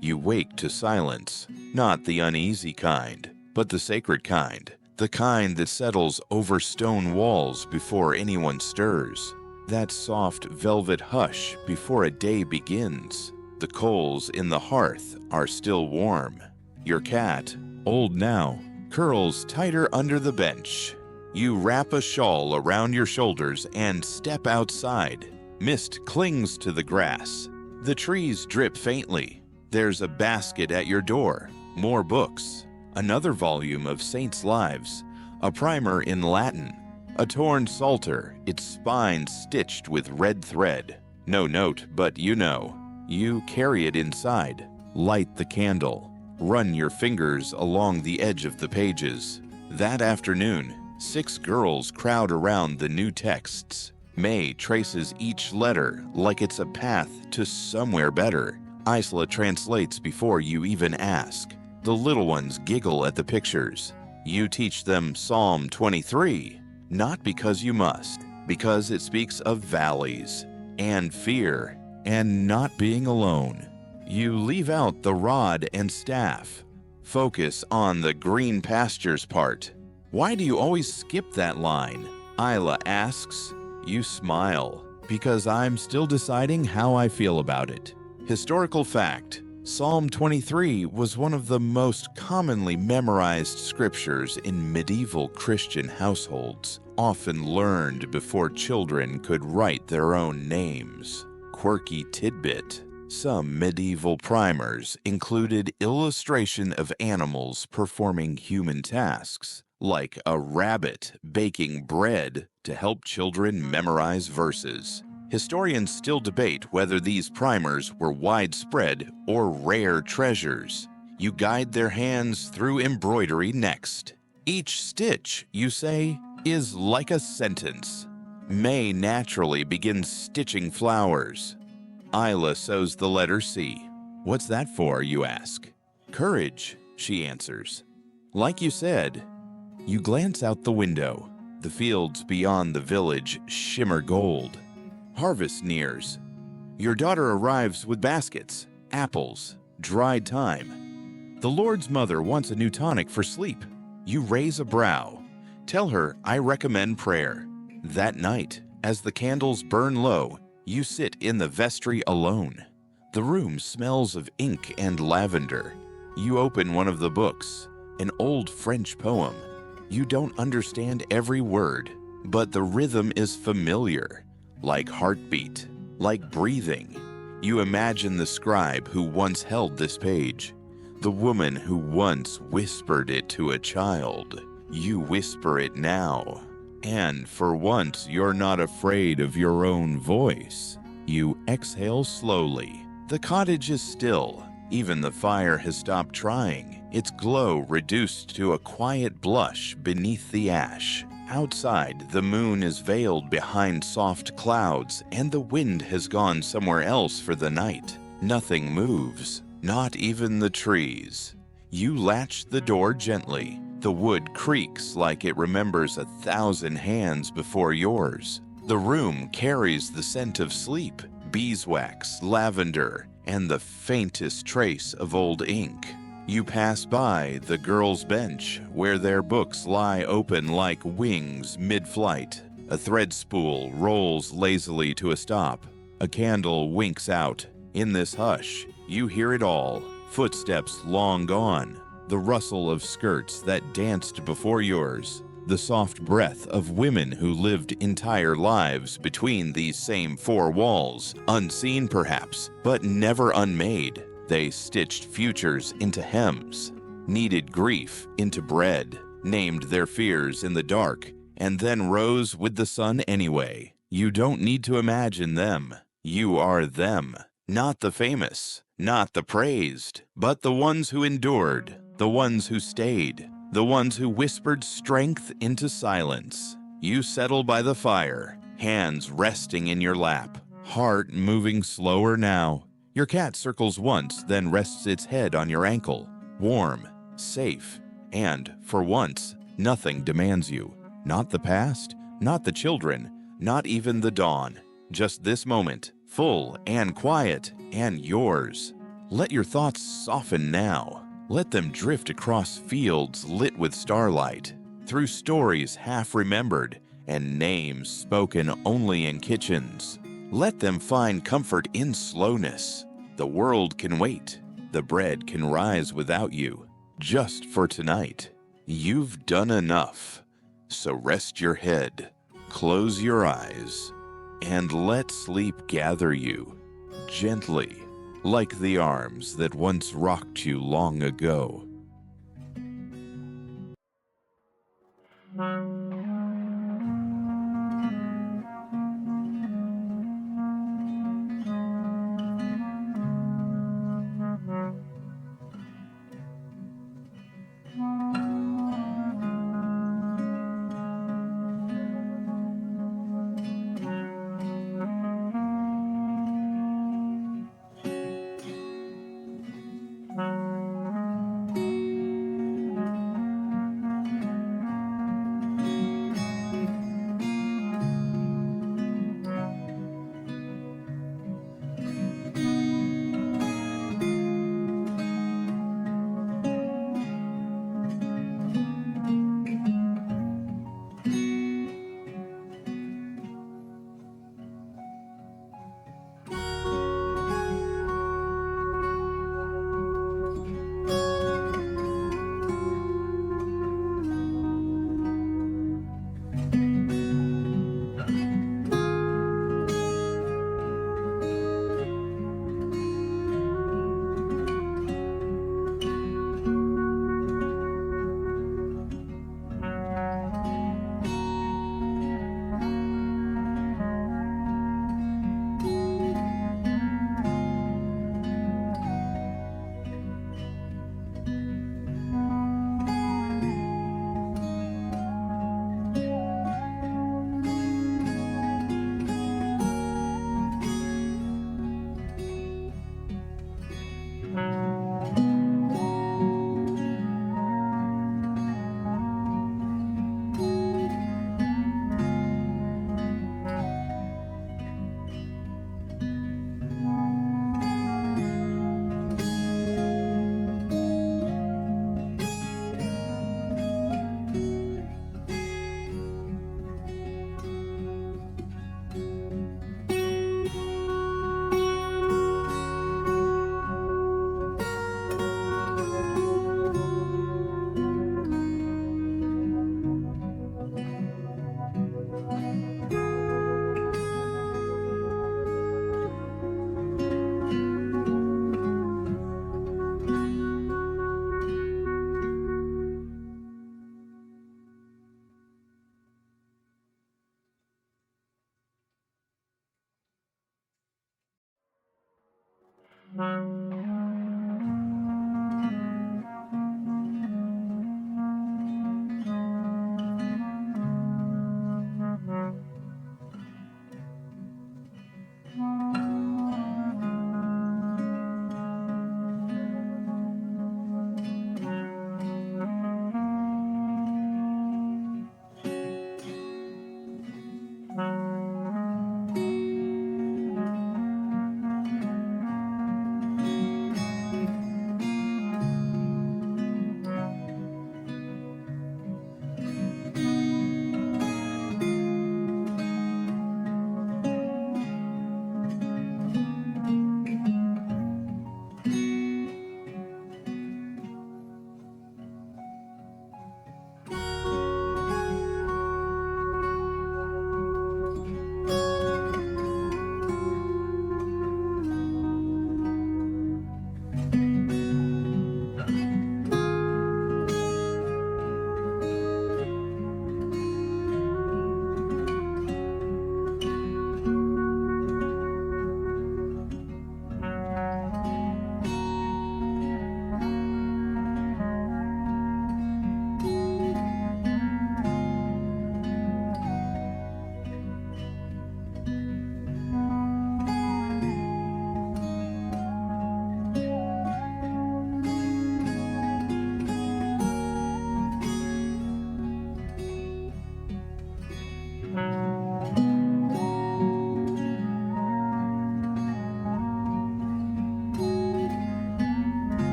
You wake to silence, not the uneasy kind, but the sacred kind. The kind that settles over stone walls before anyone stirs. That soft velvet hush before a day begins. The coals in the hearth are still warm. Your cat, old now, curls tighter under the bench. You wrap a shawl around your shoulders and step outside. Mist clings to the grass. The trees drip faintly. There's a basket at your door. More books. Another volume of Saints' Lives, a primer in Latin, a torn psalter, its spine stitched with red thread. No note, but you know. You carry it inside, light the candle, run your fingers along the edge of the pages. That afternoon, 6 girls crowd around the new texts. May traces each letter like it's a path to somewhere better. Isla translates before you even ask. The little ones giggle at the pictures. You teach them Psalm 23, not because you must, because it speaks of valleys and fear and not being alone. You leave out the rod and staff. Focus on the green pastures part. Why do you always skip that line? Isla asks. You smile, because I'm still deciding how I feel about it. Historical fact. Psalm 23 was one of the most commonly memorized scriptures in medieval Christian households, often learned before children could write their own names. Quirky tidbit. Some medieval primers included illustration of animals performing human tasks, like a rabbit baking bread to help children memorize verses. Historians still debate whether these primers were widespread or rare treasures. You guide their hands through embroidery next. Each stitch, you say, is like a sentence. May naturally begins stitching flowers. Isla sews the letter C. What's that for, you ask? Courage, she answers. Like you said. You glance out the window. The fields beyond the village shimmer gold. Harvest nears. Your daughter arrives with baskets, apples, dried thyme. The Lord's mother wants a new tonic for sleep. You raise a brow. Tell her I recommend prayer. That night, as the candles burn low, you sit in the vestry alone. The room smells of ink and lavender. You open one of the books, an old French poem. You don't understand every word, but the rhythm is familiar. Like heartbeat, like breathing. You imagine the scribe who once held this page, the woman who once whispered it to a child. You whisper it now, and for once you're not afraid of your own voice. You exhale slowly. The cottage is still. Even the fire has stopped trying, its glow reduced to a quiet blush beneath the ash. Outside, the moon is veiled behind soft clouds, and the wind has gone somewhere else for the night. Nothing moves, not even the trees. You latch the door gently. The wood creaks like it remembers 1,000 hands before yours. The room carries the scent of sleep, beeswax, lavender, and the faintest trace of old ink. You pass by the girls' bench, where their books lie open like wings mid-flight. A thread spool rolls lazily to a stop. A candle winks out. In this hush, you hear it all. Footsteps long gone. The rustle of skirts that danced before yours. The soft breath of women who lived entire lives between these same 4 walls. Unseen perhaps, but never unmade. They stitched futures into hems, kneaded grief into bread, named their fears in the dark, and then rose with the sun anyway. You don't need to imagine them. You are them. Not the famous, not the praised, but the ones who endured, the ones who stayed, the ones who whispered strength into silence. You settle by the fire, hands resting in your lap, heart moving slower now. Your cat circles once, then rests its head on your ankle, warm, safe, and, for once, nothing demands you. Not the past, not the children, not even the dawn. Just this moment, full and quiet and yours. Let your thoughts soften now. Let them drift across fields lit with starlight, through stories half remembered and names spoken only in kitchens. Let them find comfort in slowness. The world can wait. The bread can rise without you. Just for tonight. You've done enough. So rest your head, close your eyes, and let sleep gather you, gently, like the arms that once rocked you long ago.